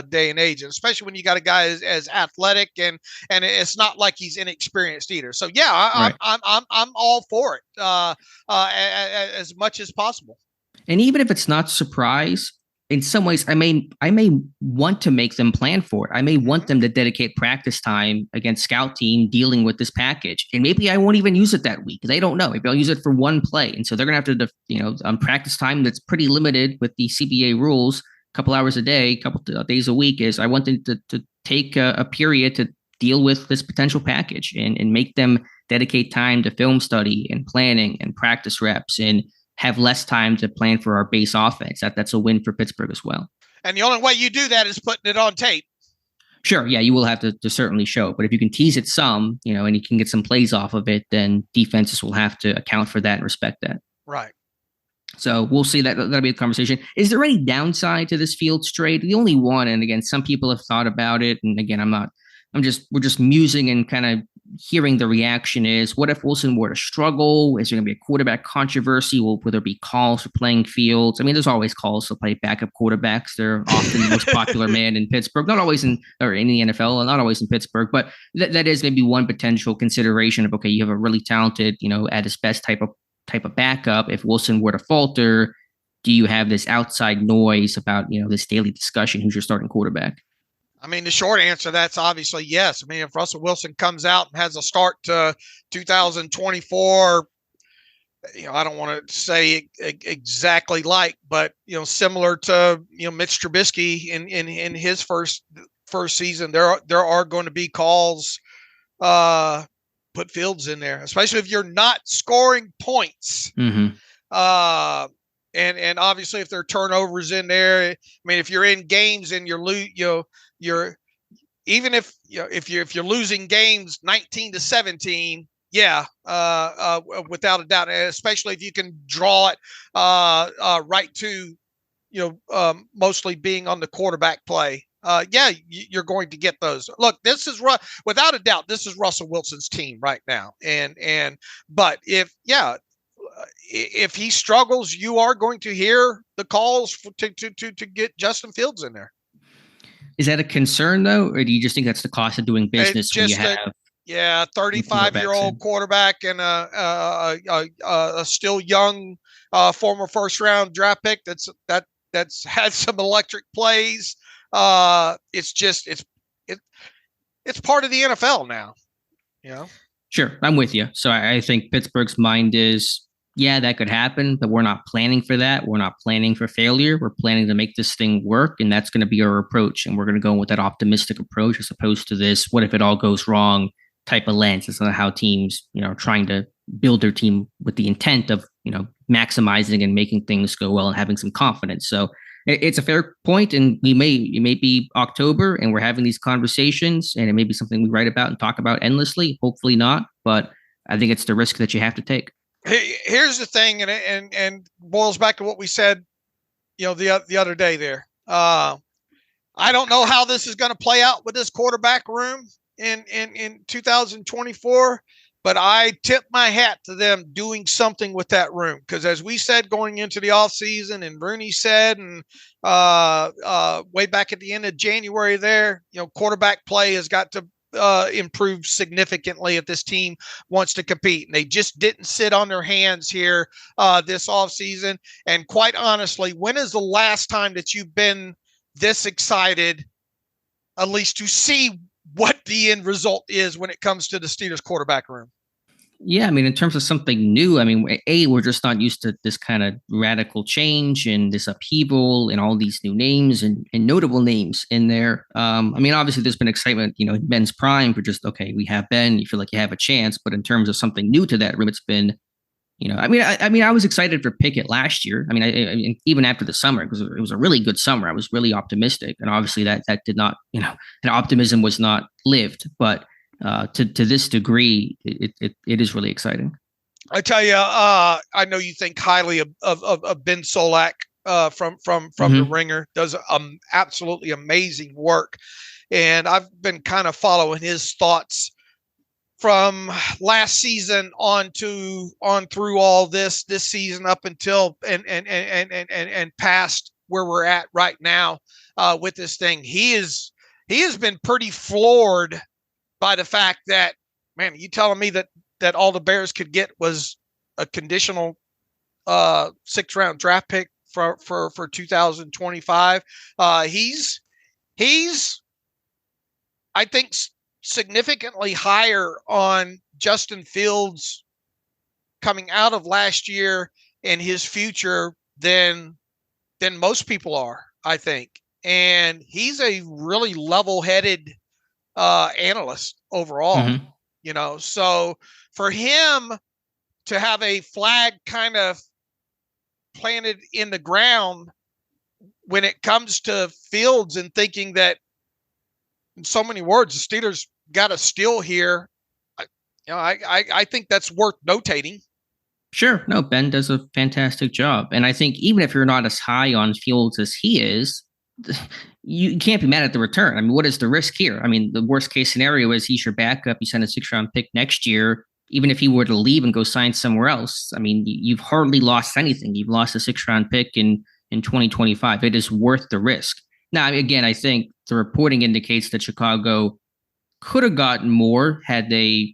day and age, and especially when you got a guy as athletic and it's not like he's inexperienced either. So yeah, I'm all for it as much as possible. And even if it's not surprise, in some ways, I may want to make them plan for it. I may want them to dedicate practice time against scout team dealing with this package. And maybe I won't even use it that week. They don't know. Maybe I'll use it for one play. And so they're going to have to, on practice time that's pretty limited with the CBA rules, a couple hours a day, a couple days a week, is I want them to take a period to deal with this potential package and make them dedicate time to film study and planning and practice reps and have less time to plan for our base offense. That's a win for Pittsburgh as well. And the only way you do that is putting it on tape. Sure, yeah, you will have to certainly show, but if you can tease it some, and you can get some plays off of it, then defenses will have to account for that and respect that. Right. So we'll see that'll be a conversation. Is there any downside to this Fields trade? The only one, and again, some people have thought about it, and again, we're just musing and kind of hearing the reaction is, what if Wilson were to struggle? Is there going to be a quarterback controversy? Will there be calls for playing Fields? I mean, there's always calls to play backup quarterbacks. They're often the most popular man in Pittsburgh, not always in the NFL, not always in Pittsburgh, but that is maybe one potential consideration of, okay, you have a really talented, at his best type of backup. If Wilson were to falter, do you have this outside noise about, this daily discussion, who's your starting quarterback? I mean, the short answer, that's obviously yes. I mean, if Russell Wilson comes out and has a start to 2024, I don't want to say exactly but, similar to, Mitch Trubisky in his first season, there are going to be calls, put Fields in there, especially if you're not scoring points. Mm-hmm. And obviously if there are turnovers in there, I mean, if you're in games and you're even if you're losing games 19-17, without a doubt, especially if you can draw it right to mostly being on the quarterback play. You're going to get those. Look, this is without a doubt, this is Russell Wilson's team right now. But if he struggles, you are going to hear the calls to get Justin Fields in there. Is that a concern though, or do you just think that's the cost of doing business when you have? 35-year-old quarterback and a still young former first-round draft pick that's had some electric plays. It's part of the NFL now. Sure, I'm with you. So I think Pittsburgh's mind is, that could happen, but we're not planning for that. We're not planning for failure. We're planning to make this thing work, and that's going to be our approach. And we're going to go with that optimistic approach as opposed to this, what if it all goes wrong type of lens. It's not how teams, are trying to build their team with the intent of, maximizing and making things go well and having some confidence. So it's a fair point, and it may be October and we're having these conversations, and it may be something we write about and talk about endlessly. Hopefully not, but I think it's the risk that you have to take. Here's the thing, and boils back to what we said, the other day there. I don't know how this is going to play out with this quarterback room in 2024, but I tip my hat to them doing something with that room, because as we said going into the offseason, and Rooney said, and way back at the end of January there, quarterback play has got to improve significantly if this team wants to compete. And they just didn't sit on their hands here this offseason. And quite honestly, when is the last time that you've been this excited, at least to see what the end result is when it comes to the Steelers quarterback room? Yeah, I mean, in terms of something new, I mean, we're just not used to this kind of radical change and this upheaval and all these new names and notable names in there. I mean, obviously, there's been excitement, in Ben's prime for just, okay, we have Ben, you feel like you have a chance. But in terms of something new to that room, it's been, I was excited for Pickett last year. I mean, even after the summer, because it was a really good summer, I was really optimistic. And obviously that did not, that optimism was not lived. But to this degree, it is really exciting. I tell you, I know you think highly of Ben Solak from the Ringer. Does absolutely amazing work, and I've been kind of following his thoughts from last season on through all this season up until and past where we're at right now with this thing. He has been pretty floored by the fact that, man, you telling me that all the Bears could get was a conditional 6th round draft pick for 2025. He's I think significantly higher on Justin Fields coming out of last year and his future than most people are, I think. And he's a really level-headed analyst overall, so for him to have a flag kind of planted in the ground when it comes to Fields and thinking that in so many words, the Steelers got a steal here. I think that's worth notating. Sure. No, Ben does a fantastic job. And I think even if you're not as high on Fields as he is, you can't be mad at the return. I mean, what is the risk here? I mean, the worst case scenario is he's your backup. You send a 6th-round pick next year. Even if he were to leave and go sign somewhere else, I mean, you've hardly lost anything. You've lost a 6th-round pick in 2025. It is worth the risk. Now, again, I think the reporting indicates that Chicago could have gotten more had they,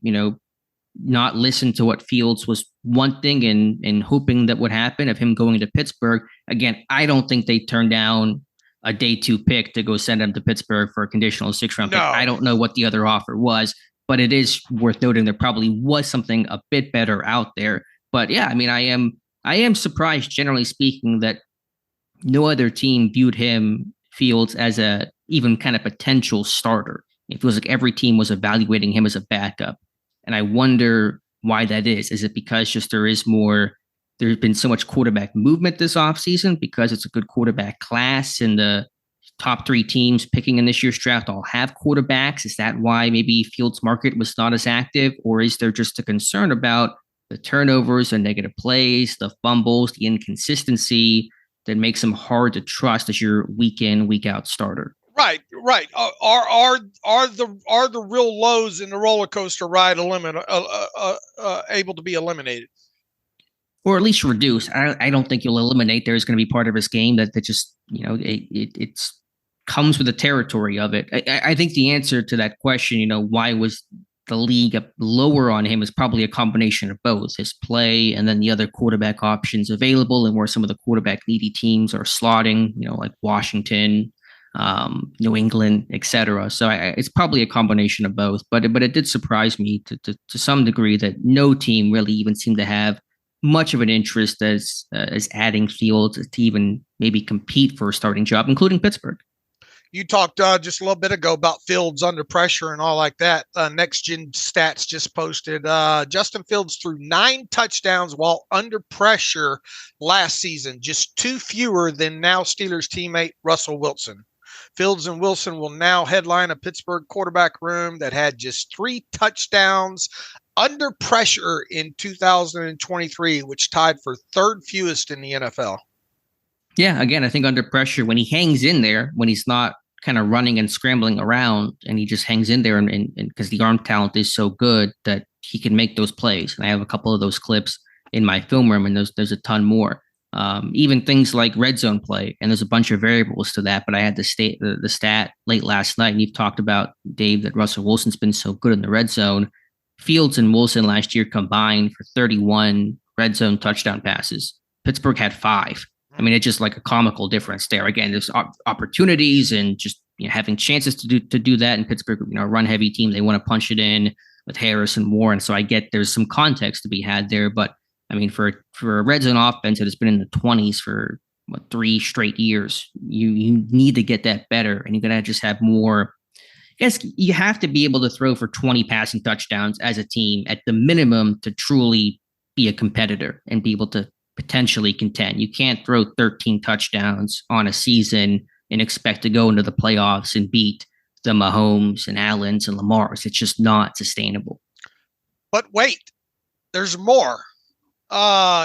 not listened to what Fields was wanting and hoping that would happen of him going to Pittsburgh. Again, I don't think they turned down a day 2 pick to go send him to Pittsburgh for a conditional 6th-round pick. I don't know what the other offer was, but it is worth noting there probably was something a bit better out there. But yeah, I mean, I am surprised, generally speaking, that no other team viewed Fields as a even kind of potential starter. It feels like every team was evaluating him as a backup. And I wonder why that is. Is it because just there's been so much quarterback movement this offseason because it's a good quarterback class and the top 3 teams picking in this year's draft all have quarterbacks? Is that why maybe Fields' market was not as active? Or is there just a concern about the turnovers and negative plays, the fumbles, the inconsistency that makes him hard to trust as your week in, week out starter? Right. Are the real lows in the roller coaster ride able to be eliminated, or at least reduced? I don't think you'll eliminate. There's going to be part of his game that just it comes with the territory of it. I think the answer to that question, why was the league up lower on him, is probably a combination of both his play and then the other quarterback options available and where some of the quarterback needy teams are slotting, like Washington, New England, etc. So it's probably a combination of both. But it did surprise me to some degree that no team really even seemed to have much of an interest as adding Fields to even maybe compete for a starting job, including Pittsburgh. You talked just a little bit ago about Fields under pressure and all like that. Next Gen Stats just posted Justin Fields threw 9 touchdowns while under pressure last season, just 2 fewer than now Steelers teammate Russell Wilson. Fields and Wilson will now headline a Pittsburgh quarterback room that had just 3 touchdowns under pressure in 2023, which tied for 3rd fewest in the NFL. Yeah, again, I think under pressure, when he hangs in there, when he's not kind of running and scrambling around and he just hangs in there and because the arm talent is so good that he can make those plays. And I have a couple of those clips in my film room, and there's a ton more. Even things like red zone play, and there's a bunch of variables to that. But I had the stat late last night, and you've talked about, Dave, that Russell Wilson's been so good in the red zone. Fields and Wilson last year combined for 31 red zone touchdown passes. Pittsburgh had 5. I mean, it's just like a comical difference there. Again, there's opportunities and just having chances to do that. And Pittsburgh, a run heavy team, they want to punch it in with Harris and Warren. So I get there's some context to be had there, but I mean, for a red zone offense that has been in the 20s for 3 straight years, you need to get that better, and you're gonna just have more. I guess you have to be able to throw for 20 passing touchdowns as a team at the minimum to truly be a competitor and be able to potentially contend. You can't throw 13 touchdowns on a season and expect to go into the playoffs and beat the Mahomes and Allens and Lamars. It's just not sustainable. But wait, there's more.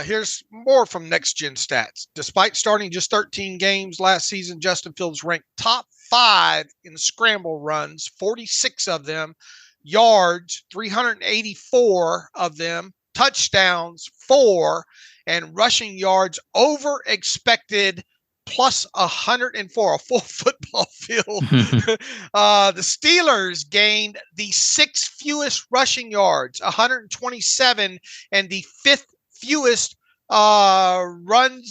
Here's more from Next Gen Stats. Despite starting just 13 games last season, Justin Fields ranked top 5 in scramble runs, 46 of them, yards, 384 of them, touchdowns, 4, and rushing yards over expected, plus 104, a full football field. The Steelers gained the 6th fewest rushing yards, 127, and the 5th fewest run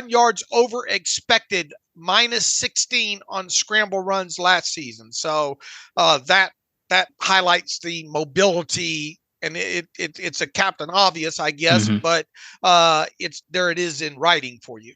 yards over expected, minus 16 on scramble runs last season. So that highlights the mobility, and it's a Captain Obvious, I guess, but it is in writing for you.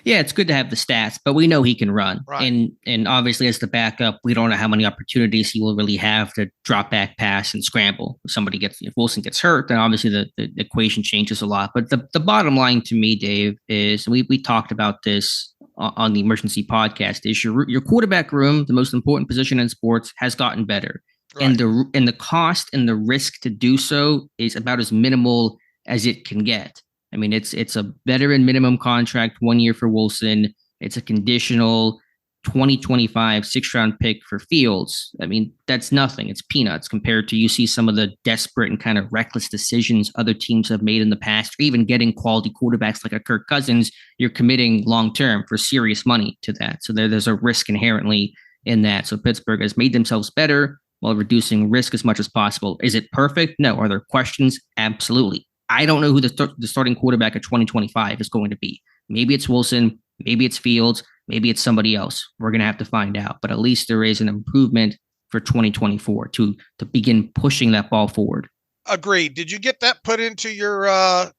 Yeah, it's good to have the stats, but we know he can run. Right. And obviously as the backup, we don't know how many opportunities he will really have to drop back, pass, and scramble. If Wilson gets hurt, then obviously the equation changes a lot. But the bottom line to me, Dave, is we talked about this on the emergency podcast is your quarterback room, the most important position in sports, has gotten better. Right. And the cost and the risk to do so is about as minimal as it can get. I mean, it's a veteran minimum contract, 1 year for Wilson. It's a conditional 2025 6th-round pick for Fields. I mean, that's nothing. It's peanuts compared to you see some of the desperate and kind of reckless decisions other teams have made in the past, or even getting quality quarterbacks like a Kirk Cousins. You're committing long-term for serious money to that. So there's a risk inherently in that. So Pittsburgh has made themselves better while reducing risk as much as possible. Is it perfect? No. Are there questions? Absolutely. I don't know who the starting quarterback of 2025 is going to be. Maybe it's Wilson. Maybe it's Fields. Maybe it's somebody else. We're going to have to find out. But at least there is an improvement for 2024 to begin pushing that ball forward. Agreed. Did you get that put into your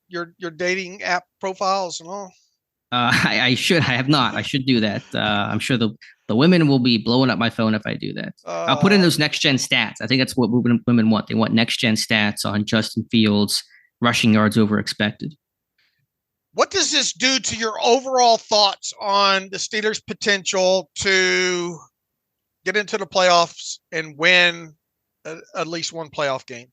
dating app profiles and all? I should. I have not. I should do that. I'm sure the women will be blowing up my phone if I do that. I'll put in those next gen stats. I think that's what women want. They want next gen stats on Justin Fields rushing yards over expected. What does this do to your overall thoughts on the Steelers' potential to get into the playoffs and win at least one playoff game?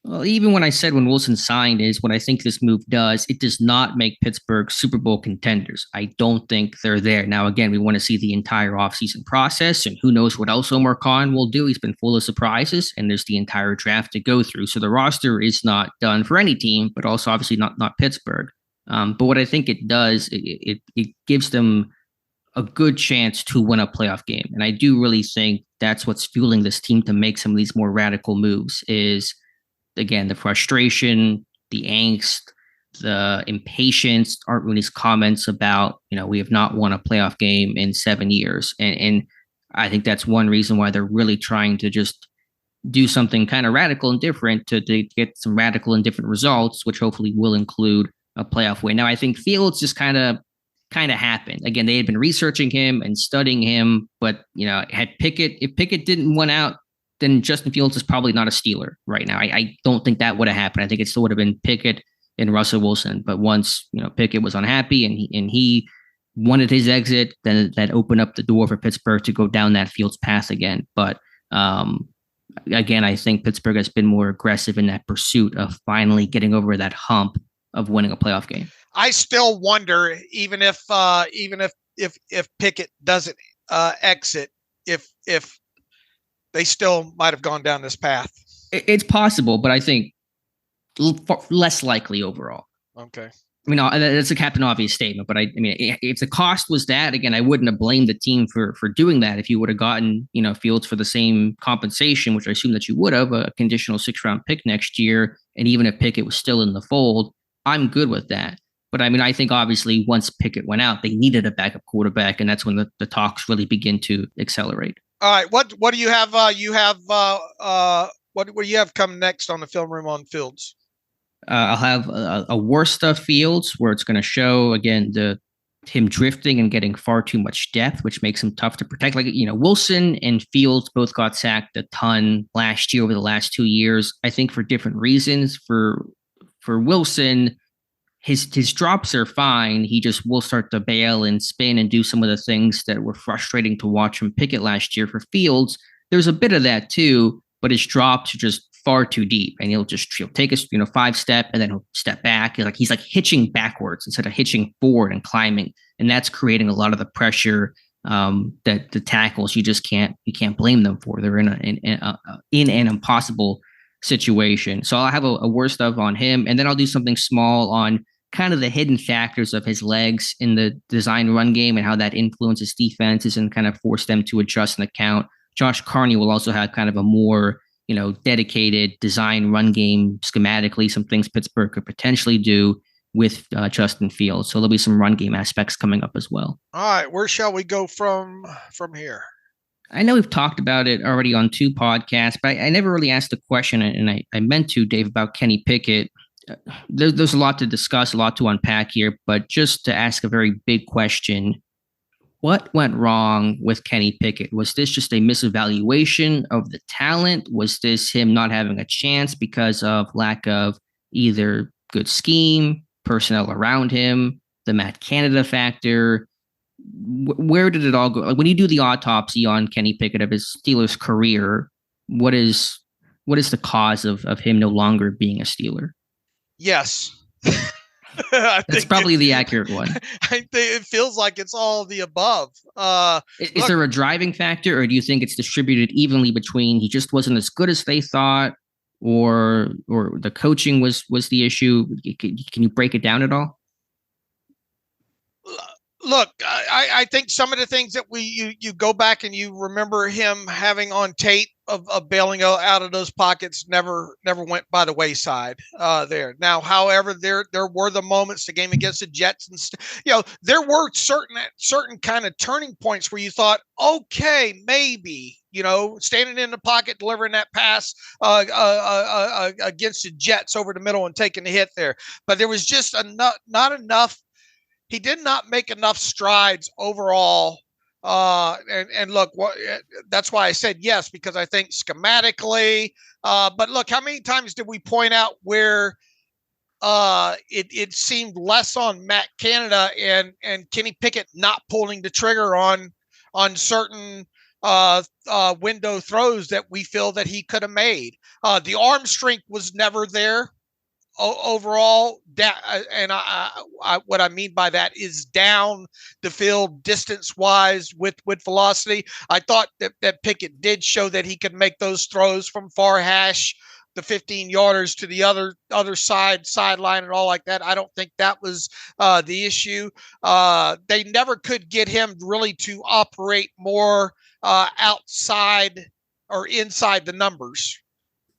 Well, even when I said when Wilson signed is what I think this move does, it does not make Pittsburgh Super Bowl contenders. I don't think they're there. Now, again, we want to see the entire offseason process, and who knows what else Omar Khan will do. He's been full of surprises, and there's the entire draft to go through. So the roster is not done for any team, but also obviously not Pittsburgh. But what I think it does, it gives them a good chance to win a playoff game. And I do really think that's what's fueling this team to make some of these more radical moves is, again, the frustration, the angst, the impatience, Art Rooney's comments about, we have not won a playoff game in 7 years. And I think that's one reason why they're really trying to just do something kind of radical and different to get some radical and different results, which hopefully will include a playoff win. Now, I think Fields just kind of happened. Again, they had been researching him and studying him, but, if Pickett didn't win out, then Justin Fields is probably not a Steeler right now. I don't think that would have happened. I think it still would have been Pickett and Russell Wilson. But once, Pickett was unhappy and he wanted his exit, then that opened up the door for Pittsburgh to go down that Fields path again. But again, I think Pittsburgh has been more aggressive in that pursuit of finally getting over that hump of winning a playoff game. I still wonder, even if Pickett doesn't exit, if they still might have gone down this path. It's possible, but I think less likely overall. Okay. I mean, that's a Captain Obvious statement, but I mean, if the cost was that, again, I wouldn't have blamed the team for doing that. If you would have gotten, Fields for the same compensation, which I assume that you would have, a conditional 6th-round pick next year, and even if Pickett was still in the fold, I'm good with that. But I mean, I think obviously once Pickett went out, they needed a backup quarterback, and that's when the talks really begin to accelerate. All right, what do you have? What do you have come next on the film room on Fields? I'll have a worst stuff Fields where it's going to show again him drifting and getting far too much depth, which makes him tough to protect. Like Wilson and Fields both got sacked a ton last year over the last 2 years. I think for different reasons. For Wilson, his drops are fine. He just will start to bail and spin and do some of the things that were frustrating to watch from Pickett last year. For Fields, there's a bit of that too, but his drops are just far too deep, and he'll take us 5 step and then he'll step back. He's like hitching backwards instead of hitching forward and climbing, and that's creating a lot of the pressure that the tackles you can't blame them for. They're in an impossible situation. So I'll have a worst of on him, and then I'll do something small on kind of the hidden factors of his legs in the design run game and how that influences defenses and kind of force them to adjust and account. Josh Carney will also have kind of a more dedicated design run game schematically, some things Pittsburgh could potentially do with Justin Fields. So there'll be some run game aspects coming up as well. All right, where shall we go from here? I know we've talked about it already on 2 podcasts, but I never really asked a question, and I meant to, Dave, about Kenny Pickett. There's a lot to discuss, a lot to unpack here, but just to ask a very big question, what went wrong with Kenny Pickett? Was this just a misevaluation of the talent? Was this him not having a chance because of lack of either good scheme, personnel around him, the Matt Canada factor? where did it all go? Like when you do the autopsy on Kenny Pickett of his Steelers career, what is the cause of him no longer being a Steeler? Yes. That's probably the accurate one. I think it feels like it's all the above. Is there a driving factor, or do you think it's distributed evenly between he just wasn't as good as they thought, or the coaching was the issue? Can you break it down at all? Look, I think some of the things that you go back and you remember him having on tape of bailing out of those pockets never went by the wayside there. Now, however, there were the moments, the game against the Jets, and there were certain kind of turning points where you thought, okay, maybe, standing in the pocket, delivering that pass against the Jets over the middle and taking the hit there. But there was just not enough. He did not make enough strides overall. And look, that's why I said yes, because I think schematically, but look, how many times did we point out where it seemed less on Matt Canada and Kenny Pickett not pulling the trigger on certain window throws that we feel that he could have made. The arm strength was never there. Overall, and what I mean by that is down the field distance wise with velocity. I thought that Pickett did show that he could make those throws from far hash, the 15-yarders to the other sideline and all like that. I don't think that was the issue. They never could get him really to operate more outside or inside the numbers.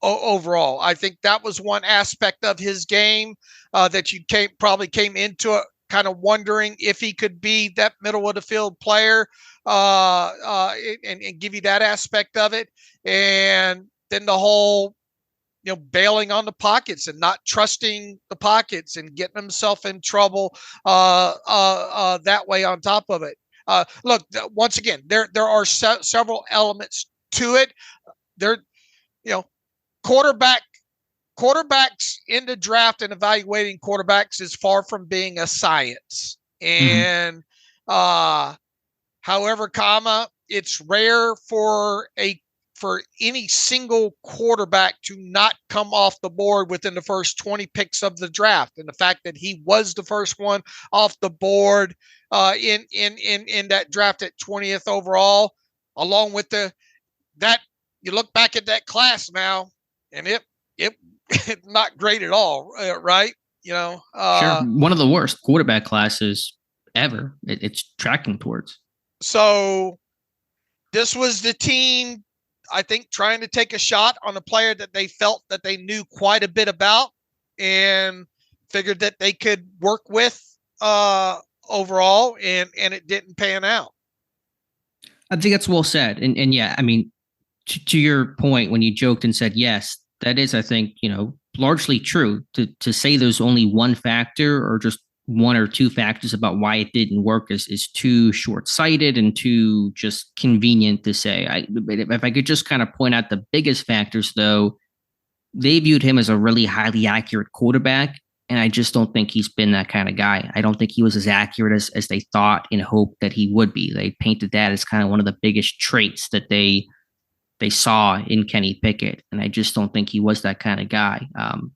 Overall, I think that was one aspect of his game that you probably came into it kind of wondering if he could be that middle of the field player and give you that aspect of it. And then the whole, bailing on the pockets and not trusting the pockets and getting himself in trouble that way on top of it. Look, once again, there are several elements to it. Quarterbacks in the draft and evaluating quarterbacks is far from being a science. And however, it's rare for any single quarterback to not come off the board within the first 20 picks of the draft. And the fact that he was the first one off the board in that draft at 20th overall, along with that you look back at that class now, and it not great at all, right? Sure, one of the worst quarterback classes ever. It's tracking towards. So this was the team, I think, trying to take a shot on a player that they felt that they knew quite a bit about and figured that they could work with overall, and it didn't pan out. I think that's well said. And yeah, I mean, to your point, when you joked and said, yes, that is, I think, largely true. To say there's only one factor or just one or two factors about why it didn't work is too short-sighted and too just convenient to say. If I could just kind of point out the biggest factors, though, they viewed him as a really highly accurate quarterback, and I just don't think he's been that kind of guy. I don't think he was as accurate as they thought and hoped that he would be. They painted that as kind of one of the biggest traits that they saw in Kenny Pickett, and I just don't think he was that kind of guy.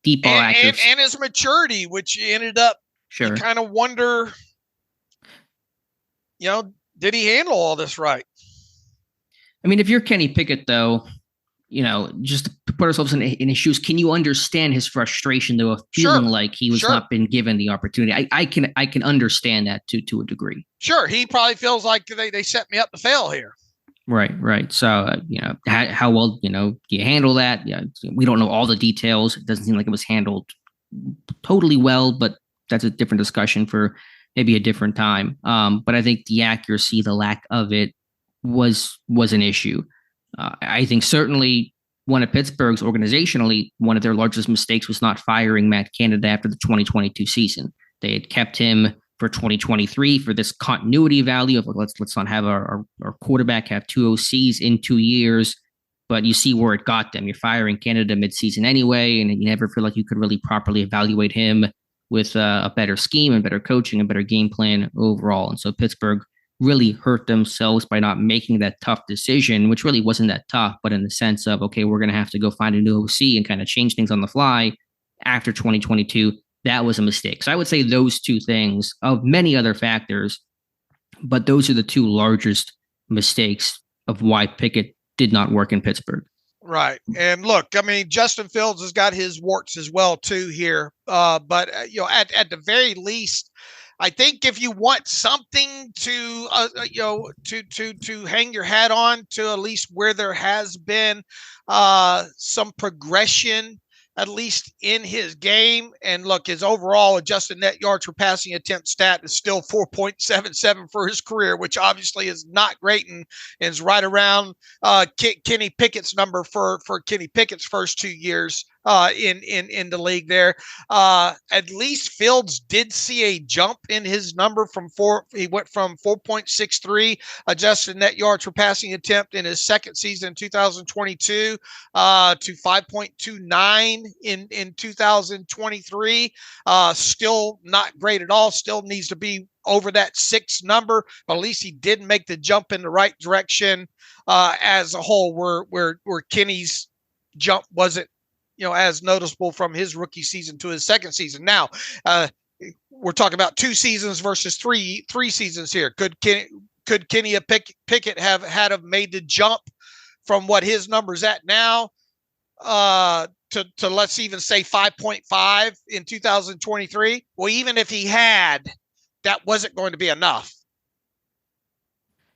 Deep ball accuracy and his maturity, which ended up, sure, you kind of wonder, did he handle all this right? I mean, if you're Kenny Pickett, though, just to put ourselves in his shoes, can you understand his frustration, though, of feeling like he was not been given the opportunity? I can understand that to a degree. Sure, he probably feels like they set me up to fail here. Right. So, how well, you handle that? Yeah, we don't know all the details. It doesn't seem like it was handled totally well, but that's a different discussion for maybe a different time. But I think the accuracy, the lack of it was an issue. I think certainly one of Pittsburgh's organizationally, one of their largest mistakes was not firing Matt Canada after the 2022 season. They had kept him for 2023 for this continuity value of let's not have our quarterback have two OCs in 2 years, but you see where it got them. You're firing Canada midseason anyway, and you never feel like you could really properly evaluate him with a better scheme and better coaching and better game plan overall. And so Pittsburgh really hurt themselves by not making that tough decision, which really wasn't that tough, but in the sense of, okay, we're going to have to go find a new OC and kind of change things on the fly after 2022. That was a mistake. So I would say those two things, of many other factors, but those are the two largest mistakes of why Pickett did not work in Pittsburgh. Right. And look, I mean, Justin Fields has got his warts as well, too, here. But at the very least, I think if you want something to, to hang your hat on to at least where there has been some progression, at least in his game. And look, his overall adjusted net yards per passing attempt stat is still 4.77 for his career, which obviously is not great and is right around Kenny Pickett's number for Kenny Pickett's first 2 years in the league there. At least Fields did see a jump in his number he went from 4.63 adjusted net yards per passing attempt in his second season in 2022 to 5.29 in 2023. Still not great at all. Still needs to be over that 6 number, but at least he did make the jump in the right direction as a whole, where Kenny's jump wasn't as noticeable from his rookie season to his second season. Now, we're talking about 2 seasons versus three seasons here. Could Kenny Pickett have made the jump from what his number's at now to let's even say 5.5 in 2023? Well, even if he had, that wasn't going to be enough.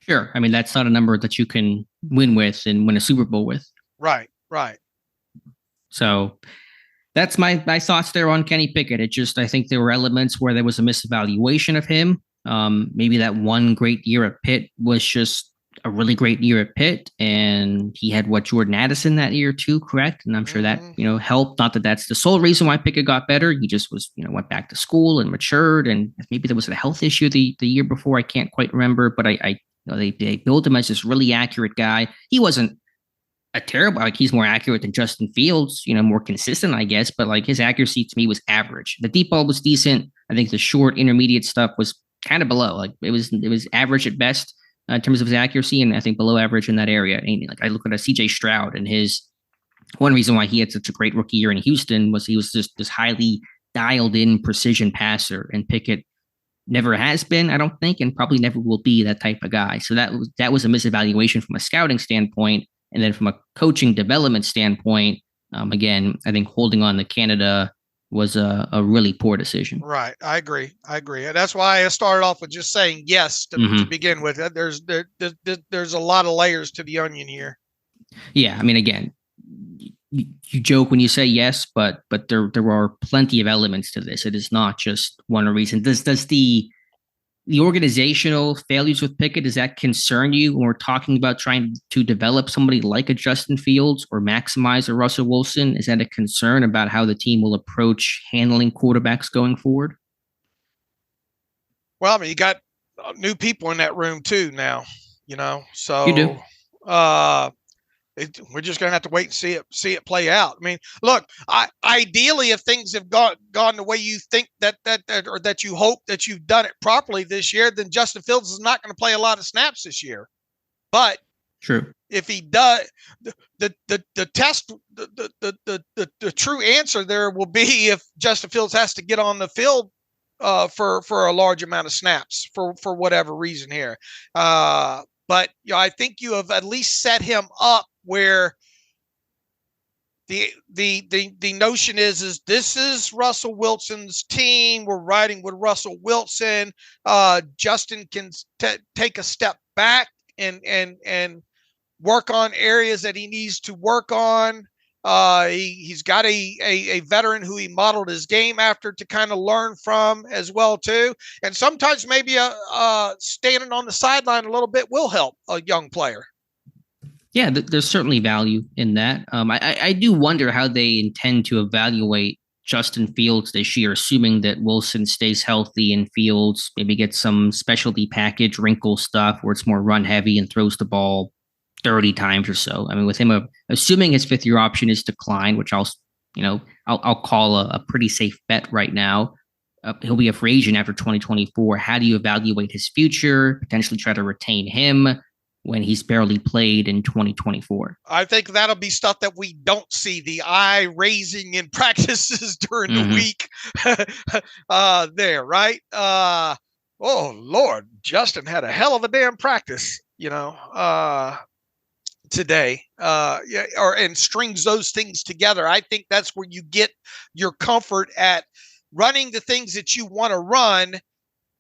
Sure. I mean, that's not a number that you can win with and win a Super Bowl with. Right. So that's my thoughts there on Kenny Pickett. I think there were elements where there was a misevaluation of him. Maybe that one great year at Pitt was just a really great year at Pitt, and he had Jordan Addison that year too, correct? And I'm sure that helped. Not that that's the sole reason why Pickett got better. He just was went back to school and matured, and maybe there was a health issue the year before. I can't quite remember, but they built him as this really accurate guy. He wasn't a terrible, he's more accurate than Justin Fields, more consistent, I guess, but his accuracy to me was average. The deep ball was decent. I think the short intermediate stuff was kind of below. It was average at best in terms of his accuracy, and I think below average in that area. And I look at a CJ Stroud, and one reason why he had such a great rookie year in Houston was he was just this highly dialed in precision passer, and Pickett never has been, I don't think, and probably never will be that type of guy. So that was a misevaluation from a scouting standpoint. And then from a coaching development standpoint, again, I think holding on to Canada was a really poor decision. Right. I agree. And that's why I started off with just saying yes to begin with. There's a lot of layers to the onion here. Yeah. I mean, again, you joke when you say yes, but there are plenty of elements to this. It is not just one reason. Does the organizational failures with Pickett, does that concern you when we're talking about trying to develop somebody like a Justin Fields or maximize a Russell Wilson? Is that a concern about how the team will approach handling quarterbacks going forward? Well, I mean, you got new people in that room too now, so you do. We're just going to have to wait and see it play out. I mean, look, ideally, if things have gone the way you think that or that you hope that you've done it properly this year, then Justin Fields is not going to play a lot of snaps this year. But true, if he does, the test, the true answer there will be if Justin Fields has to get on the field for a large amount of snaps for whatever reason here. But I think you have at least set him up where the notion is this is Russell Wilson's team. We're riding with Russell Wilson. Justin can take a step back and work on areas that he needs to work on. He's got a veteran who he modeled his game after to kind of learn from as well too. And sometimes maybe standing on the sideline a little bit will help a young player. Yeah, there's certainly value in that. I do wonder how they intend to evaluate Justin Fields this year, assuming that Wilson stays healthy and Fields maybe gets some specialty package wrinkle stuff where it's more run heavy and throws the ball 30 times or so. I mean, with him, assuming his 5th year option is declined, which I'll call a pretty safe bet right now. he'll be a free agent after 2024. How do you evaluate his future, potentially try to retain him when he's barely played in 2024? I think that'll be stuff that we don't see, the eye raising in practices during the week there, right? Oh, Lord, Justin had a hell of a damn practice, today, and strings those things together. I think that's where you get your comfort at running the things that you want to run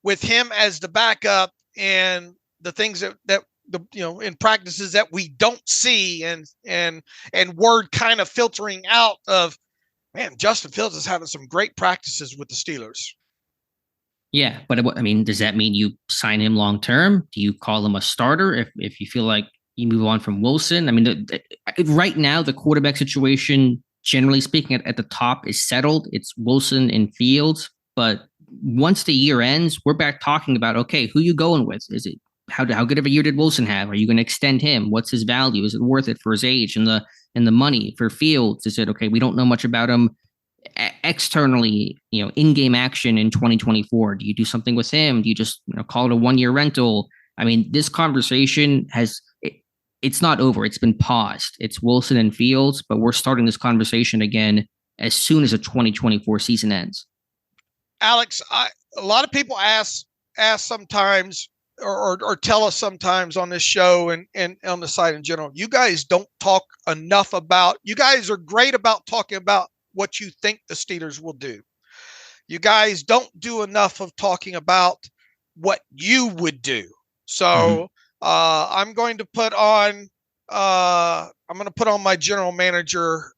with him as the backup, and the things that in practices that we don't see, and word kind of filtering out of, man, Justin Fields is having some great practices with the Steelers. Yeah, but I mean, does that mean you sign him long term? Do you call him a starter if you feel like you move on from Wilson? I mean, right now the quarterback situation, generally speaking, at the top is settled. It's Wilson and Fields, but once the year ends, we're back talking about, okay, who you going with? Is it how good of a year did Wilson have? Are you going to extend him? What's his value? Is it worth it for his age and the money? For Fields, is it okay? We don't know much about him externally, in-game action in 2024. Do you do something with him? Do you just call it a one-year rental? I mean, this conversation it's not over. It's been paused. It's Wilson and Fields, but we're starting this conversation again as soon as the 2024 season ends. Alex, a lot of people ask sometimes, or tell us sometimes on this show and on the site in general, you guys don't talk enough about, you guys are great about talking about what you think the Steelers will do. You guys don't do enough of talking about what you would do. So I'm going to put on my general manager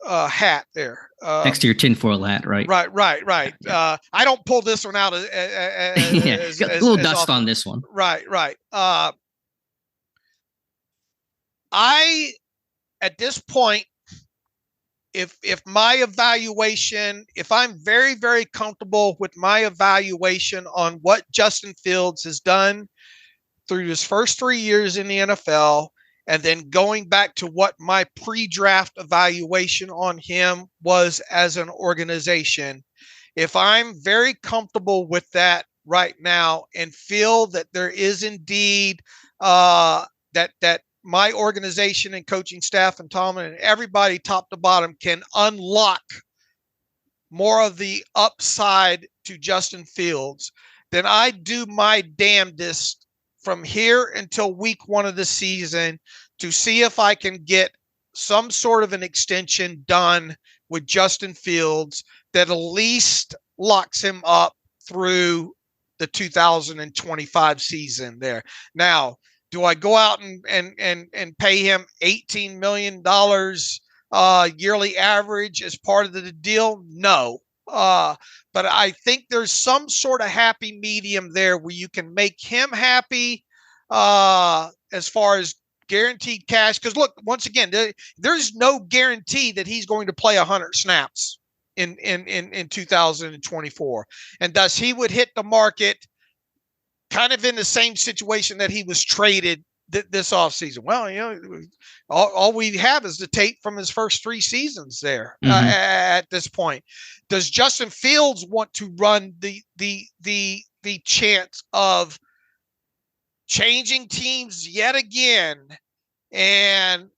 hat there. Next to your tinfoil hat, right? Right. I don't pull this one out as a little dust often on this one. Right. At this point, if my evaluation, if I'm very, very comfortable with my evaluation on what Justin Fields has done through his first 3 years in the NFL, and then going back to what my pre-draft evaluation on him was as an organization, if I'm very comfortable with that right now and feel that there is indeed that my organization and coaching staff and Tomlin and everybody top to bottom can unlock more of the upside to Justin Fields, then I do my damnedest from here until week 1 of the season to see if I can get some sort of an extension done with Justin Fields that at least locks him up through the 2025 season there. Now, do I go out and pay him $18 million yearly average as part of the deal? No. But I think there's some sort of happy medium there where you can make him happy as far as guaranteed cash. Because look, once again, there's no guarantee that he's going to play 100 snaps in 2024. And thus he would hit the market kind of in the same situation that he was traded this offseason. Well, all we have is the tape from his first 3 seasons there at this point. Does Justin Fields want to run the chance of changing teams yet again and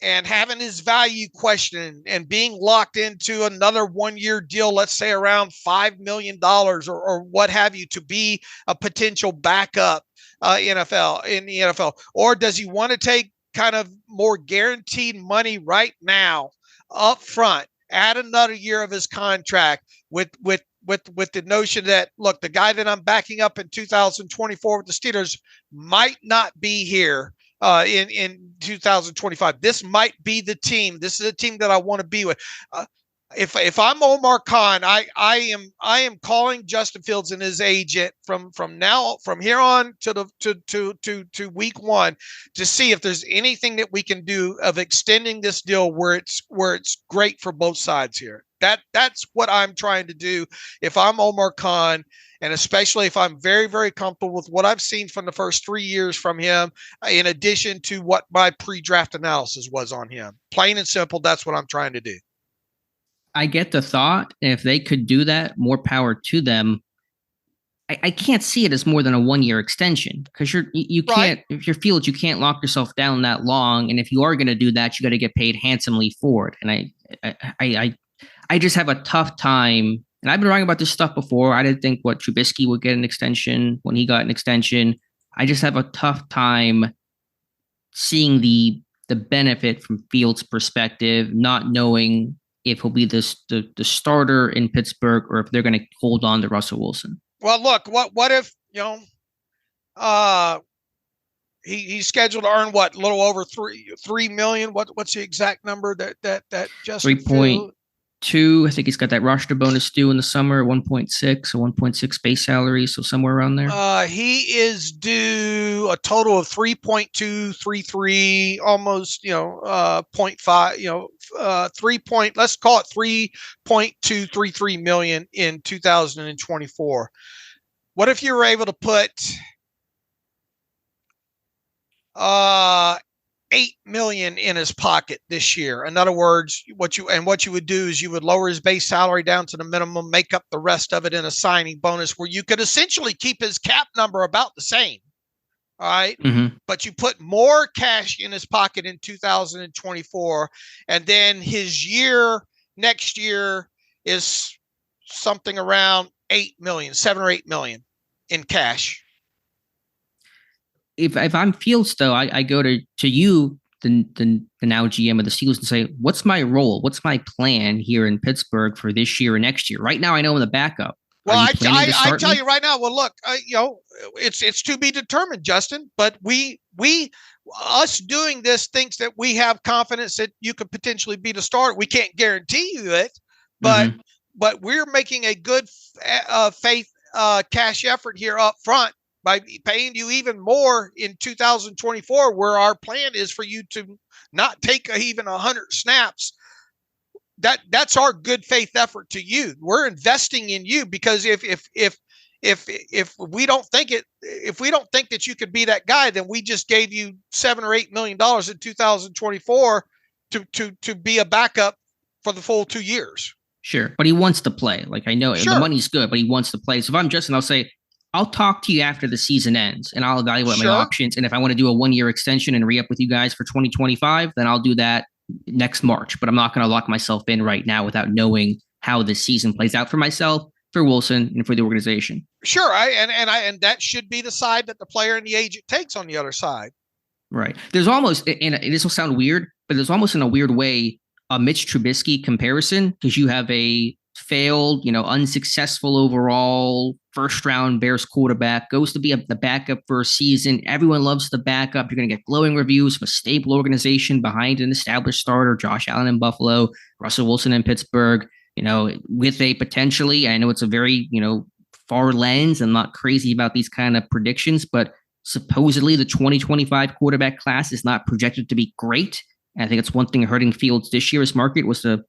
having his value questioned and being locked into another 1-year deal, let's say around $5 million or what have you, to be a potential backup in the NFL? Or does he want to take kind of more guaranteed money right now up front, add another year of his contract with the notion that, look, the guy that I'm backing up in 2024 with the Steelers might not be here in 2025. This might be the team. This is a team that I want to be with. If I'm Omar Khan, I am calling Justin Fields and his agent from here on to week 1 to see if there's anything that we can do of extending this deal where it's great for both sides here. That's what I'm trying to do if I'm Omar Khan, and especially if I'm very, very comfortable with what I've seen from the first 3 years from him, in addition to what my pre-draft analysis was on him. Plain and simple, that's what I'm trying to do. I get the thought. If they could do that, more power to them. I can't see it as more than a 1 year extension because you Right. can't, if you're Fields, you can't lock yourself down that long. And if you are going to do that, you got to get paid handsomely for it. And I just have a tough time. And I've been writing about this stuff before. I didn't think what Trubisky would get an extension when he got an extension. I just have a tough time seeing the benefit from Fields' perspective, not knowing if he'll be the starter in Pittsburgh or if they're going to hold on to Russell Wilson. Well, look, what if, he's scheduled to earn what, a little over three million? What's the exact number that Justin 3.2? I think he's got that roster bonus due in the summer, 1.6 or 1.6 base salary, so somewhere around there. He is due a total of 3.233, almost 0.5, 3 point. Let's call it 3.233 million in 2024. What if you were able to put 8 million in his pocket this year? In other words, what you would do is you would lower his base salary down to the minimum, make up the rest of it in a signing bonus where you could essentially keep his cap number about the same. All right. Mm-hmm. But you put more cash in his pocket in 2024, and then his year next year is something around 7 or 8 million in cash. If I'm Fields, though, I go to you, the now GM of the Steelers, and say, what's my role? What's my plan here in Pittsburgh for this year or next year? Right now, I know I'm the backup. Well, I tell you right now. Well, look, it's to be determined, Justin. But us doing this thinks that we have confidence that you could potentially be the starter. We can't guarantee you it, but we're making a good faith cash effort here up front by paying you even more in 2024, where our plan is for you to not take even 100 snaps. That's our good faith effort to you. We're investing in you because if we don't think that you could be that guy, then we just gave you $7 or $8 million in 2024 to be a backup for the full 2 years. Sure, but he wants to play. Like, I know the money's good, but he wants to play. So if I'm Justin, I'll say, I'll talk to you after the season ends and I'll evaluate my options. And if I want to do a 1 year extension and re-up with you guys for 2025, then I'll do that next March. But I'm not going to lock myself in right now without knowing how this season plays out for myself, for Wilson, and for the organization. Sure. And that should be the side that the player and the agent takes on the other side. Right. There's almost, and this will sound weird, but there's almost in a weird way a Mitch Trubisky comparison, because you have a failed, unsuccessful overall first round Bears quarterback, goes to be the backup for a season. Everyone loves the backup. You're going to get glowing reviews from a stable organization behind an established starter, Josh Allen in Buffalo, Russell Wilson in Pittsburgh, with a potentially, I know it's a very, far lens. I'm not crazy about these kind of predictions, but supposedly the 2025 quarterback class is not projected to be great. And I think it's one thing hurting Fields this year's market was the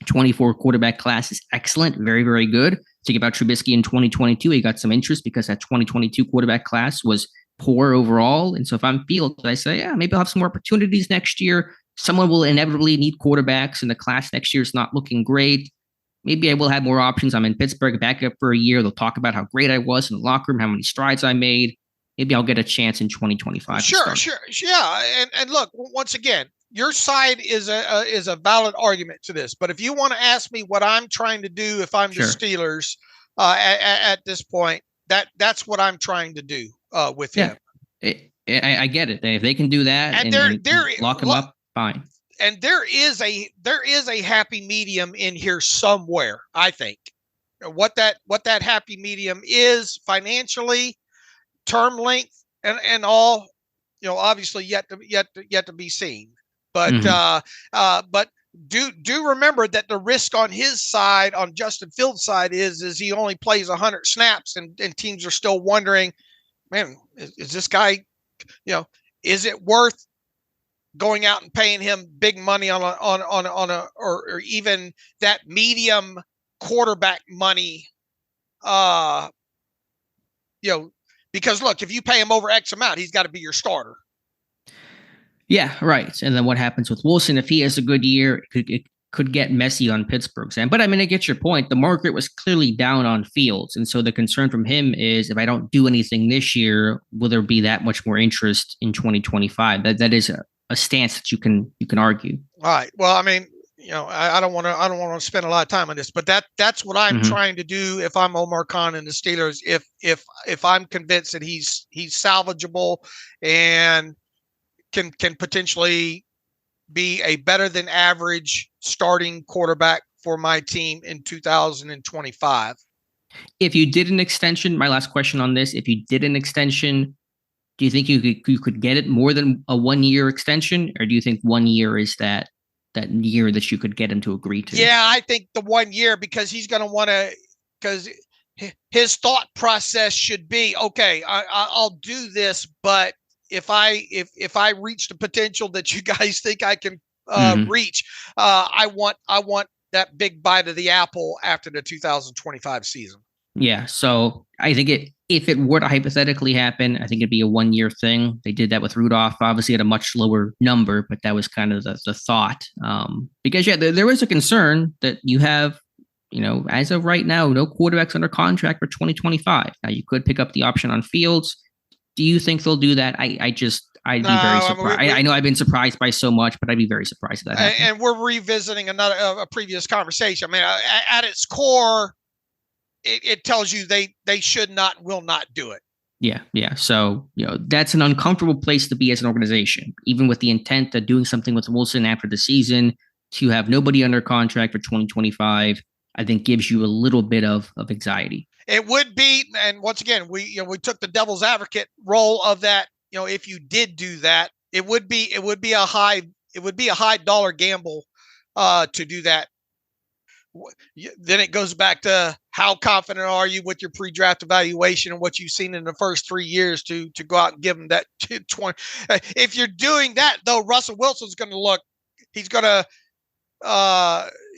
24 quarterback class is excellent, very, very good. Think about Trubisky in 2022. He got some interest because that 2022 quarterback class was poor overall. And so if I'm Fields, I say, yeah, maybe I'll have some more opportunities next year. Someone will inevitably need quarterbacks, and the class next year is not looking great. Maybe I will have more options. I'm in Pittsburgh, back up for a year. They'll talk about how great I was in the locker room, how many strides I made. Maybe I'll get a chance in 2025. Sure. Yeah. And look, once again, your side is a valid argument to this. But if you want to ask me what I'm trying to do if I'm the Steelers at this point, that's what I'm trying to do with him. I get it. If they can do that and lock him up, fine. And there is a happy medium in here somewhere, I think. What that happy medium is financially, term length, and all, obviously yet to be seen. But but do remember that the risk on his side, on Justin Fields' side, is he only plays 100 snaps, and teams are still wondering, man, is this guy, is it worth going out and paying him big money on a or even that medium quarterback money? Because look, if you pay him over X amount, he's got to be your starter. Yeah, right. And then what happens with Wilson? If he has a good year, it could get messy on Pittsburgh's end. But I mean, I get your point. The market was clearly down on Fields. And so the concern from him is if I don't do anything this year, will there be that much more interest in 2025? That is a stance that you can argue. All right. Well, I mean, I don't want to spend a lot of time on this, but that's what I'm trying to do if I'm Omar Khan and the Steelers. If I'm convinced that he's salvageable and can potentially be a better than average starting quarterback for my team in 2025. If you did an extension, my last question on this, if you did an extension, do you think you could get it more than a 1 year extension? Or do you think 1 year is that year that you could get him to agree to? Yeah, I think the 1 year, because he's going to want to, because his thought process should be, okay, I'll do this, but if I reach the potential that you guys think I can reach, I want that big bite of the apple after the 2025 season. Yeah. So I think if it were to hypothetically happen, I think it'd be a 1 year thing. They did that with Rudolph, obviously at a much lower number, but that was kind of the thought. Because there was a concern that you have, as of right now, no quarterbacks under contract for 2025. Now you could pick up the option on Fields. Do you think they'll do that? I'd be very surprised. I know I've been surprised by so much, but I'd be very surprised if that happened. And we're revisiting a previous conversation. I mean, at its core, it tells you they should not, will not do it. Yeah. So, that's an uncomfortable place to be as an organization, even with the intent of doing something with Wilson after the season. To have nobody under contract for 2025, I think gives you a little bit of anxiety. It would be, and once again, we took the devil's advocate role of that. If you did do that, it would be a high dollar gamble to do that. Then it goes back to how confident are you with your pre-draft evaluation and what you've seen in the first 3 years to go out and give them that 20. If you're doing that, though, Russell Wilson's going to look. He's going to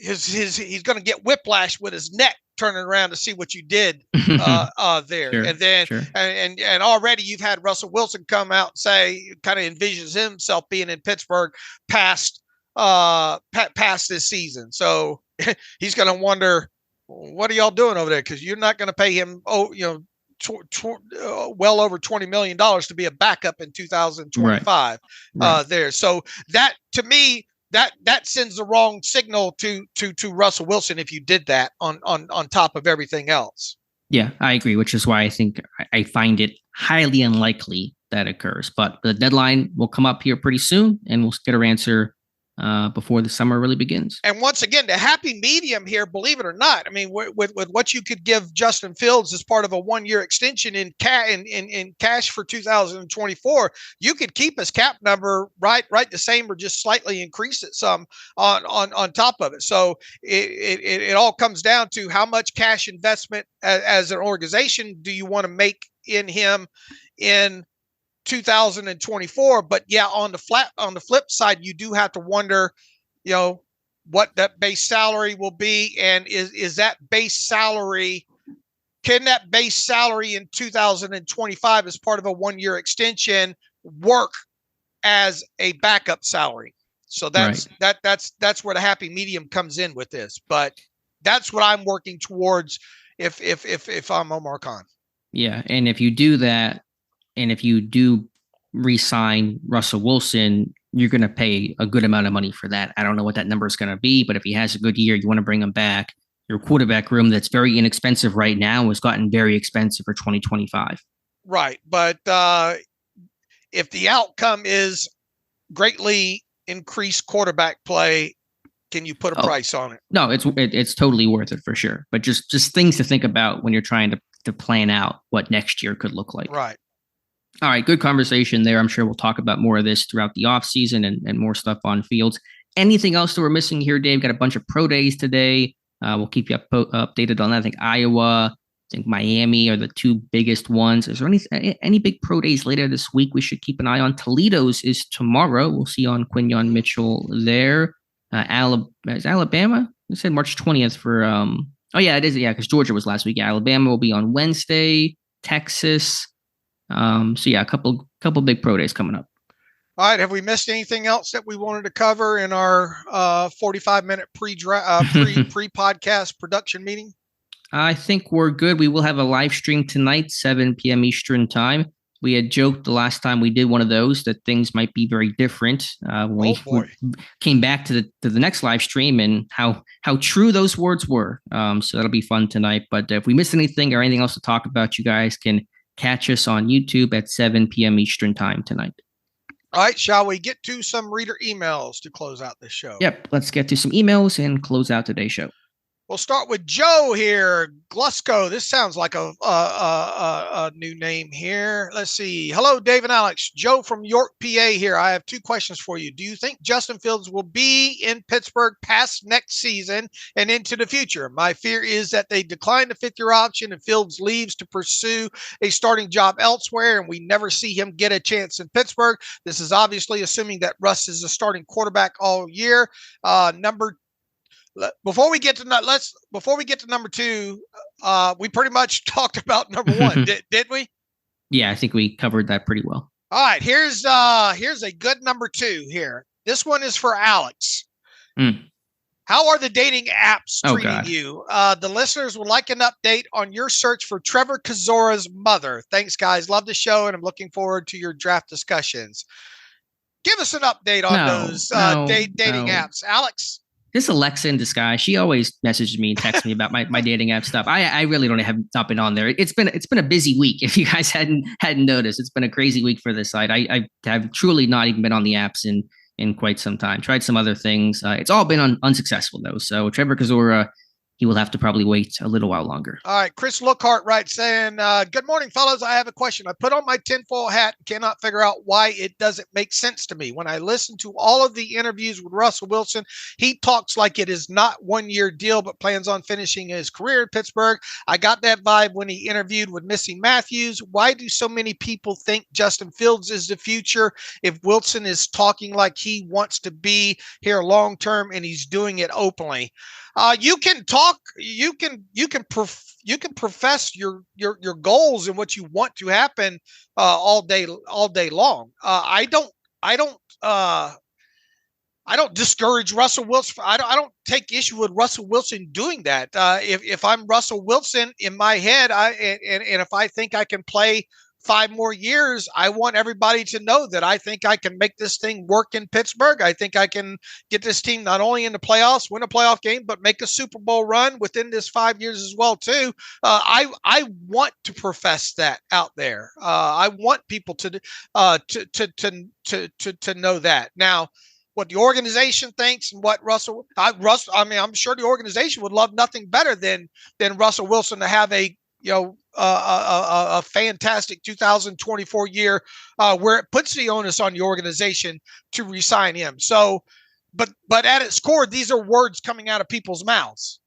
he's going to get whiplash with his neck turning around to see what you did there. Sure, and then and already you've had Russell Wilson come out and say, kind of envisions himself being in Pittsburgh past this season. So he's going to wonder, what are y'all doing over there? Because you're not going to pay him well over $20 million to be a backup in 2025 right. There. So that, to me, that sends the wrong signal to Russell Wilson if you did that on top of everything else. Yeah, I agree, which is why I think I find it highly unlikely that occurs. But the deadline will come up here pretty soon, and we'll get our answer before the summer really begins. And once again, the happy medium here, believe it or not, I mean, with what you could give Justin Fields as part of a 1 year extension in cash for 2024, you could keep his cap number right the same or just slightly increase it some on top of it. So it all comes down to how much cash investment as an organization do you want to make in him in 2024. But yeah, on the flip side, you do have to wonder, what that base salary will be, and is that base salary, can that base salary in 2025 as part of a 1 year extension work as a backup salary? So that's right. That's where the happy medium comes in with this. But that's what I'm working towards if I'm Omar Khan. Yeah, and if you do that, and if you do re-sign Russell Wilson, you're going to pay a good amount of money for that. I don't know what that number is going to be, but if he has a good year, you want to bring him back. Your quarterback room that's very inexpensive right now has gotten very expensive for 2025. Right. But if the outcome is greatly increased quarterback play, can you put a price on it? No, it's totally worth it for sure. But just things to think about when you're trying to plan out what next year could look like. Right. All right. Good conversation there. I'm sure we'll talk about more of this throughout the offseason and more stuff on Fields. Anything else that we're missing here, Dave? Got a bunch of pro days today. We'll keep you updated on that. I think Iowa, I think Miami are the two biggest ones. Is there any big pro days later this week we should keep an eye on? Toledo's is tomorrow. We'll see on Quinyon Mitchell there. Is Alabama? I said March 20th for oh yeah, it is. Yeah, because Georgia was last week. Alabama will be on Wednesday. Texas. So yeah, a couple big pro days coming up. All right. Have we missed anything else that we wanted to cover in our 45-minute pre-podcast production meeting? I think we're good. We will have a live stream tonight, 7 p.m. Eastern time. We had joked the last time we did one of those that things might be very different when we came back to the next live stream, and how true those words were. So that'll be fun tonight. But if we missed anything or anything else to talk about, you guys can catch us on YouTube at 7 p.m. Eastern time tonight. All right, shall we get to some reader emails to close out this show? Yep, let's get to some emails and close out today's show. We'll start with Joe here. Glusco. This sounds like a new name here. Let's see. Hello, Dave and Alex. Joe from York, PA here. I have two questions for you. Do you think Justin Fields will be in Pittsburgh past next season and into the future? My fear is that they decline the fifth-year option and Fields leaves to pursue a starting job elsewhere, and we never see him get a chance in Pittsburgh. This is obviously assuming that Russ is a starting quarterback all year. Before we get to number two, we pretty much talked about number one, did we? Yeah, I think we covered that pretty well. All right, here's a good number two here. This one is for Alex. How are the dating apps treating you? The listeners would like an update on your search for Trevor Kozora's mother. Thanks, guys. Love the show, and I'm looking forward to your draft discussions. Give us an update on those dating apps, Alex. This Alexa in disguise. She always messages me and texts me about my dating app stuff. I really have not been on there. It's been a busy week. If you guys hadn't noticed, it's been a crazy week for this site. I have truly not even been on the apps in quite some time. Tried some other things. It's all been unsuccessful though. So Trevor Kozora, he will have to probably wait a little while longer. All right. Chris Lookhart writes saying, good morning, fellas. I have a question. I put on my tinfoil hat and cannot figure out why it doesn't make sense to me. When I listen to all of the interviews with Russell Wilson, he talks like it is not 1 year deal, but plans on finishing his career in Pittsburgh. I got that vibe when he interviewed with Missy Matthews. Why do so many people think Justin Fields is the future if Wilson is talking like he wants to be here long-term and he's doing it openly? You can talk. You can profess your goals and what you want to happen all day long. I don't discourage Russell Wilson. I don't take issue with Russell Wilson doing that. If I'm Russell Wilson in my head, and if I think I can play 5 more years, I want everybody to know that I think I can make this thing work in Pittsburgh. I think I can get this team not only in the playoffs, win a playoff game, but make a Super Bowl run within this 5 years as well too. I want to profess that out there. I want people to know that. Now, what the organization thinks and what I'm sure the organization would love nothing better than Russell Wilson to have a fantastic 2024 year where it puts the onus on the organization to re-sign him. So, but at its core, these are words coming out of people's mouths.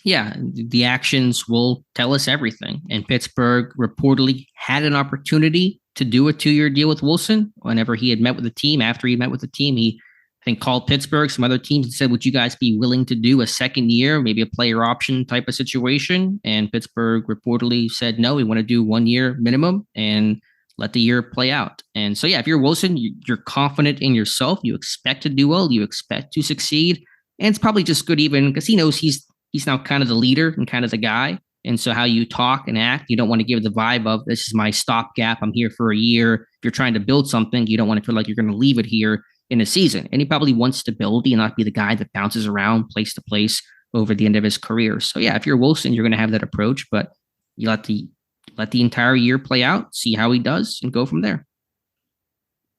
Yeah, the actions will tell us everything. And Pittsburgh reportedly had an opportunity to do a 2-year deal with Wilson whenever he had met with the team. After he met with the team, he I think called Pittsburgh, some other teams, and said, would you guys be willing to do a second year, maybe a player option type of situation? And Pittsburgh reportedly said, no, we want to do 1 year minimum and let the year play out. And so, yeah, if you're Wilson, you're confident in yourself. You expect to do well. You expect to succeed. And it's probably just good even because he knows he's now kind of the leader and kind of the guy. And so how you talk and act, you don't want to give the vibe of this is my stopgap. I'm here for a year. If you're trying to build something, you don't want to feel like you're going to leave it here in a season. And he probably wants stability and not be the guy that bounces around place to place over the end of his career. So yeah, if you're Wilson, you're going to have that approach, but you let the entire year play out, see how he does, and go from there.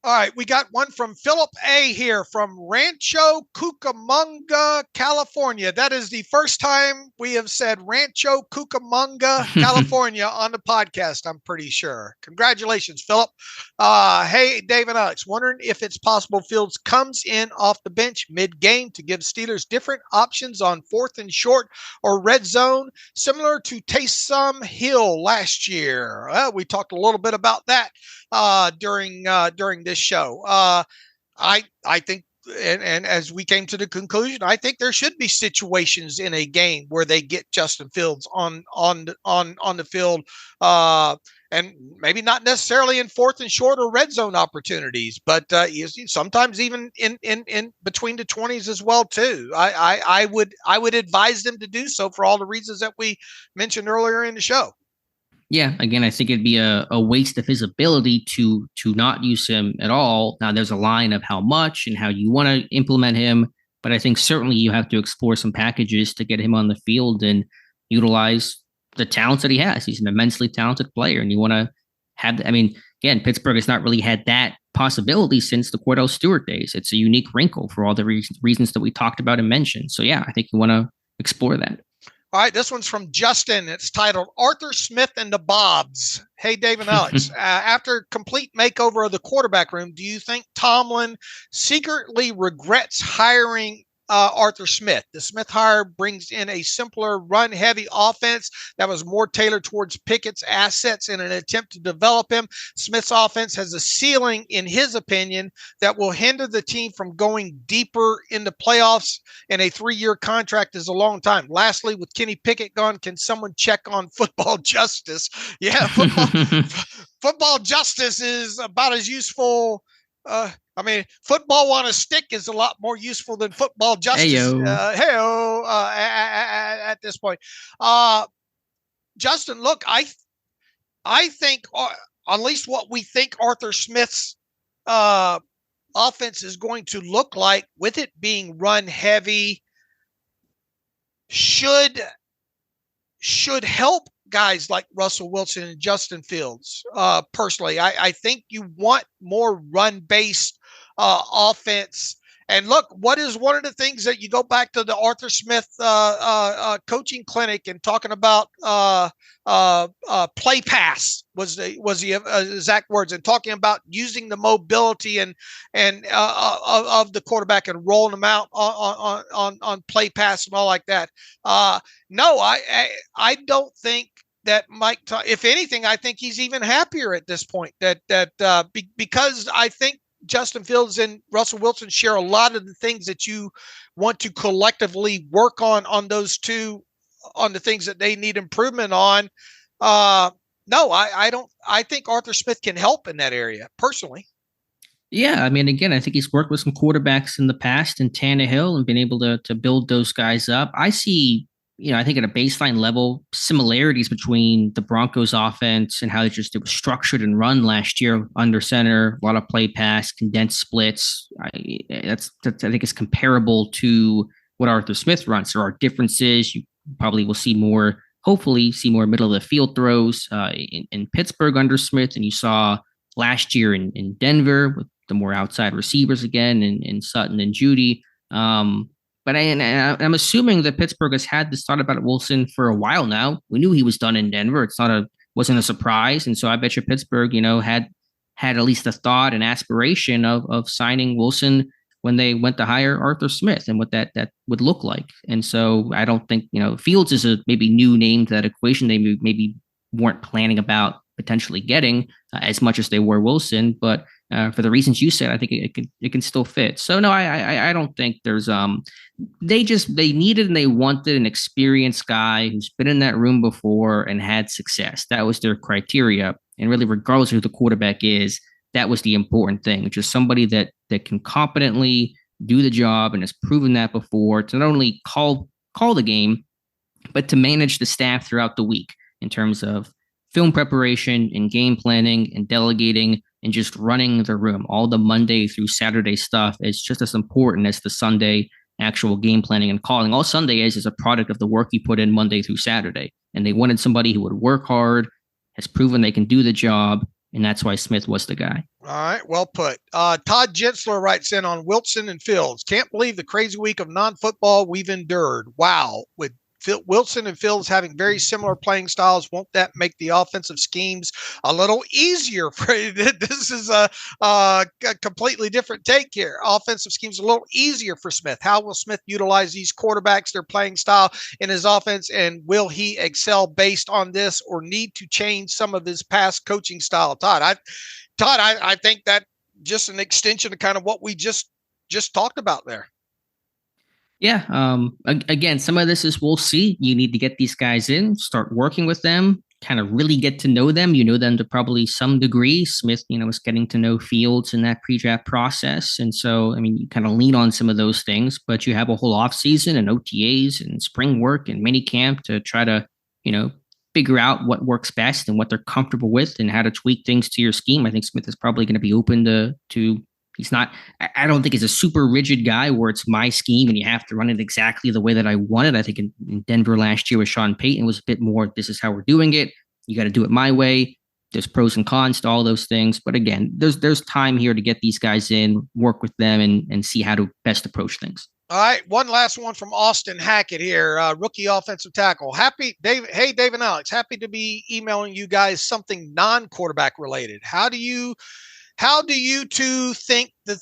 All right, we got one from Philip A. here from Rancho Cucamonga, California. That is the first time we have said Rancho Cucamonga, California on the podcast, I'm pretty sure. Congratulations, Philip. Hey, Dave and Alex, wondering if it's possible Fields comes in off the bench mid-game to give Steelers different options on 4th and short or red zone, similar to Taysom Hill last year. We talked a little bit about that during this show. I think and as we came to the conclusion, I think there should be situations in a game where they get Justin Fields on the field, and maybe not necessarily in fourth and short or red zone opportunities, but sometimes even in between the 20s as well too. I would advise them to do so for all the reasons that we mentioned earlier in the show. Yeah, again, I think it'd be a waste of his ability to not use him at all. Now, there's a line of how much and how you want to implement him, but I think certainly you have to explore some packages to get him on the field and utilize the talents that he has. He's an immensely talented player, and you want to have. I mean, again, Pittsburgh has not really had that possibility since the Cordell Stewart days. It's a unique wrinkle for all the reasons that we talked about and mentioned. So, yeah, I think you want to explore that. All right, this one's from Justin. It's titled Arthur Smith and the Bobs. Hey, Dave and Alex, after complete makeover of the quarterback room, do you think Tomlin secretly regrets hiring Arthur Smith? The Smith hire brings in a simpler run-heavy offense that was more tailored towards Pickett's assets in an attempt to develop him. Smith's offense has a ceiling, in his opinion, that will hinder the team from going deeper in the playoffs, and a 3-year contract is a long time. Lastly, with Kenny Pickett gone, can someone check on football justice? Yeah, football justice is about as useful. I mean, football on a stick is a lot more useful than football justice. At this point, Justin, look, I think at least what we think Arthur Smith's offense is going to look like, with it being run heavy, should help guys like Russell Wilson and Justin Fields. Personally, I think you want more run-based offense. And look, what is one of the things that you go back to the Arthur Smith coaching clinic and talking about play pass was the exact words, and talking about using the mobility and of the quarterback and rolling them out on play pass and all like that. No, I don't think that if anything, I think he's even happier at this point because I think Justin Fields and Russell Wilson share a lot of the things that you want to collectively work on those two, on the things that they need improvement on. No, I don't. I think Arthur Smith can help in that area personally. Yeah, I mean, again, I think he's worked with some quarterbacks in the past and Tannehill and been able to build those guys up. I see, I think at a baseline level, similarities between the Broncos offense and how it was structured and run last year under center, a lot of play pass, condensed splits. I think is comparable to what Arthur Smith runs. There are differences. You probably will hopefully see more middle of the field throws in Pittsburgh under Smith, and you saw last year in Denver with the more outside receivers again in Sutton and Judy. But I'm assuming that Pittsburgh has had this thought about Wilson for a while now. We knew he was done in Denver. Wasn't a surprise. And so I bet you Pittsburgh, had at least a thought and aspiration of signing Wilson when they went to hire Arthur Smith and what that would look like. And so I don't think, Fields is a maybe new name to that equation. They maybe weren't planning about potentially getting as much as they were Wilson, but for the reasons you said, I think it can still fit. So no, I don't think there's they needed and they wanted an experienced guy who's been in that room before and had success. That was their criteria, and really, regardless of who the quarterback is, that was the important thing, which is somebody that can competently do the job and has proven that before, to not only call the game, but to manage the staff throughout the week in terms of film preparation and game planning and delegating and just running the room. All the Monday through Saturday stuff is just as important as the Sunday actual game planning and calling. All Sunday is a product of the work you put in Monday through Saturday. And they wanted somebody who would work hard, has proven they can do the job, and that's why Smith was the guy. All right, well put. Todd Gensler writes in on Wilson and Fields. Can't believe the crazy week of non-football we've endured. Wow. With Wilson and Fields having very similar playing styles, won't that make the offensive schemes a little easier? This is a completely different take here. Offensive schemes a little easier for Smith. How will Smith utilize these quarterbacks, their playing style in his offense, and will he excel based on this or need to change some of his past coaching style? Todd, I think that just an extension of kind of what we just just talked about there. Yeah. Again, some of this is we'll see. You need to get these guys in, start working with them, kind of really get to know them. You know them to probably some degree. Smith, was getting to know Fields in that pre-draft process. And so, you kind of lean on some of those things, but you have a whole offseason and OTAs and spring work and mini camp to try to, figure out what works best and what they're comfortable with and how to tweak things to your scheme. I think Smith is probably going to be open to he's not, I don't think he's a super rigid guy where it's my scheme and you have to run it exactly the way that I want it. I think in Denver last year with Sean Payton was a bit more, this is how we're doing it. You got to do it my way. There's pros and cons to all those things. But again, there's time here to get these guys in, work with them and see how to best approach things. All right. One last one from Austin Hackett here. Rookie offensive tackle. Hey, Dave and Alex, happy to be emailing you guys something non-quarterback related. How do you two think that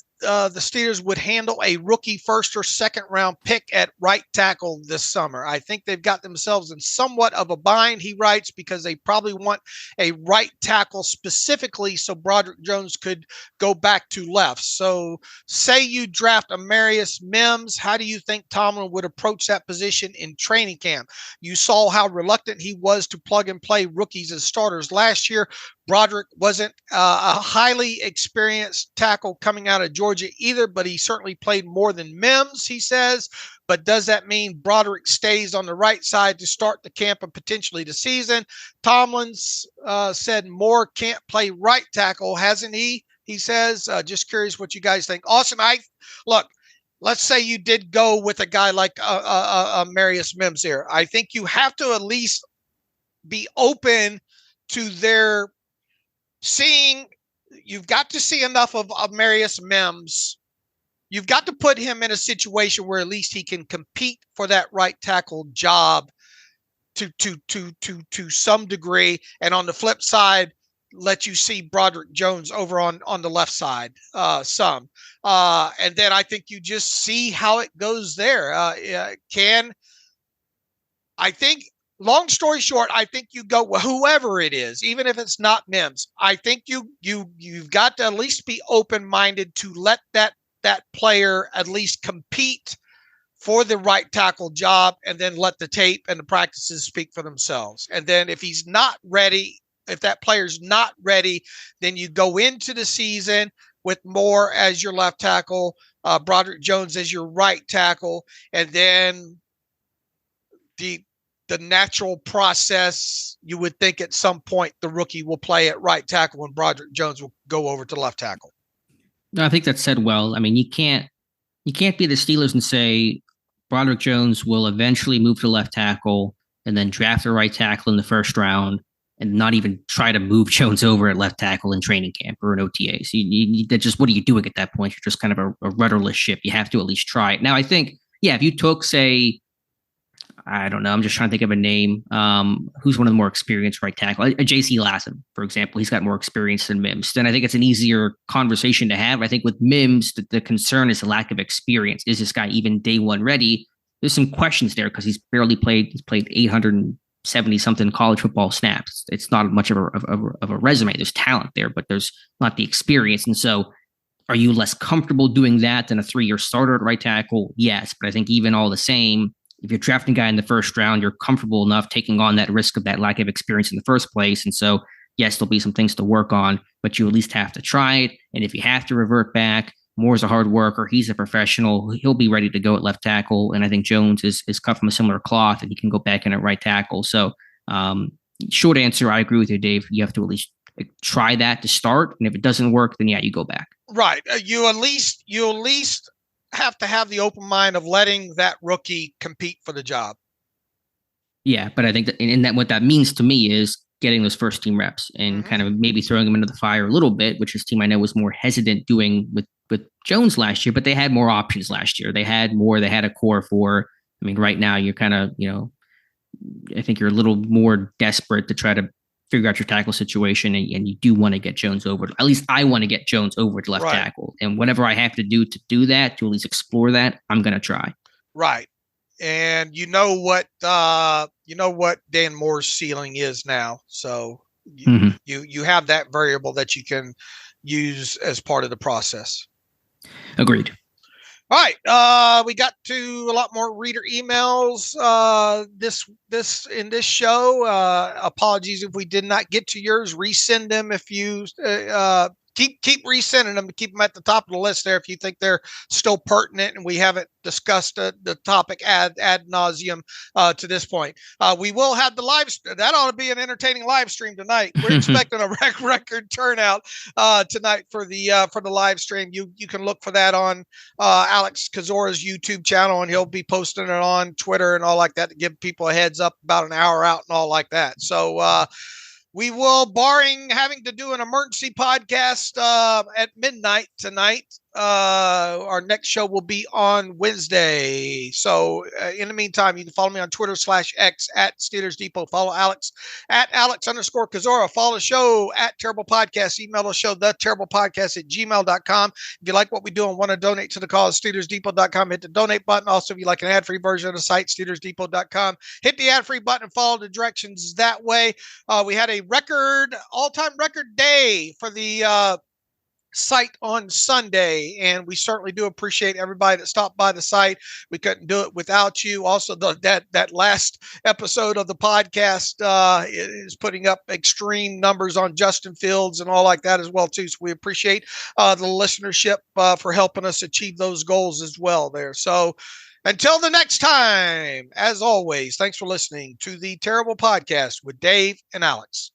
the Steelers would handle a rookie first or second round pick at right tackle this summer? I think they've got themselves in somewhat of a bind, he writes, because they probably want a right tackle specifically so Broderick Jones could go back to left. So say you draft Amarius Mims, how do you think Tomlin would approach that position in training camp? You saw how reluctant he was to plug and play rookies as starters last year. Broderick wasn't a highly experienced tackle coming out of Georgia either, but he certainly played more than Mims, he says. But does that mean Broderick stays on the right side to start the camp and potentially the season? Tomlin's said Moore can't play right tackle, hasn't he? He says, just curious what you guys think. Austin, let's say you did go with a guy like Marius Mims here. I think you have to at least be open to their seeing. You've got to see enough of Marius Mims. You've got to put him in a situation where at least he can compete for that right tackle job to some degree. And on the flip side, let you see Broderick Jones over on the left side some. And then I think you just see how it goes there. Long story short, I think you go with whoever it is, even if it's not Mims. I think you've got to at least be open-minded to let that player at least compete for the right tackle job, and then let the tape and the practices speak for themselves. And then if he's not ready, if that player's not ready, then you go into the season with Moore as your left tackle, Broderick Jones as your right tackle, and then the natural process, you would think at some point the rookie will play at right tackle and Broderick Jones will go over to left tackle. No, I think that's said well. You can't be the Steelers and say Broderick Jones will eventually move to left tackle and then draft a right tackle in the first round and not even try to move Jones over at left tackle in training camp or in OTAs. That's just, what are you doing at that point? You're just kind of a rudderless ship. You have to at least try it. Now, I think, if you took, say, I don't know, I'm just trying to think of a name. Who's one of the more experienced right tackle? A J.C. Lassam, for example. He's got more experience than Mims. Then I think it's an easier conversation to have. I think with Mims, the concern is the lack of experience. Is this guy even day one ready? There's some questions there because he's played 870 something college football snaps. It's not much of a resume. There's talent there, but there's not the experience. And so are you less comfortable doing that than a 3-year starter at right tackle? Yes. But I think even all the same, if you're drafting a guy in the first round, you're comfortable enough taking on that risk of that lack of experience in the first place. And so, yes, there'll be some things to work on, but you at least have to try it. And if you have to revert back, Moore's a hard worker. He's a professional. He'll be ready to go at left tackle. And I think Jones is cut from a similar cloth and he can go back in at right tackle. So short answer, I agree with you, Dave. You have to at least try that to start. And if it doesn't work, then you go back. Right. You at least have to have the open mind of letting that rookie compete for the job. Yeah, but I think that what that means to me is getting those first team reps and kind of maybe throwing them into the fire a little bit, which his team I know was more hesitant doing with Jones last year, but they had more options last year. They had a core for. Right now you're kind of, I think you're a little more desperate to try to figure out your tackle situation, and you do want to get Jones over. At least I want to get Jones over to left tackle, and whatever I have to do that to at least explore that, I'm going to try. Right, and you know what Dan Moore's ceiling is now, so you have that variable that you can use as part of the process. Agreed. All right, we got to a lot more reader emails in this show. Apologies if we did not get to yours. Resend them if you keep resending them to keep them at the top of the list there if you think they're still pertinent and we haven't discussed the topic ad nauseum to this point. We will have the live. That ought to be an entertaining live stream tonight. We're expecting a record turnout tonight for the live stream. You can look for that on Alex Kozora's YouTube channel, and he'll be posting it on Twitter and all like that to give people a heads up about an hour out and all like that. So we will, barring having to do an emergency podcast at midnight tonight, our next show will be on Wednesday. So in the meantime, you can follow me on Twitter /X at Steelers Depot. Follow Alex at Alex_Kozora. Follow the show at Terrible Podcast. Email the show, theterriblepodcast@gmail.com. If you like what we do and want to donate to the cause, SteelersDepot.com. Hit the donate button. Also, if you like an ad-free version of the site, SteelersDepot.com. Hit the ad-free button and follow the directions that way. We had a all-time record day for the site on Sunday, and we certainly do appreciate everybody that stopped by the site. We couldn't do it without you. Also, that last episode of the podcast is putting up extreme numbers on Justin Fields and all like that as well too. So we appreciate the listenership for helping us achieve those goals as well there. So until the next time, as always, thanks for listening to the Terrible Podcast with Dave and Alex.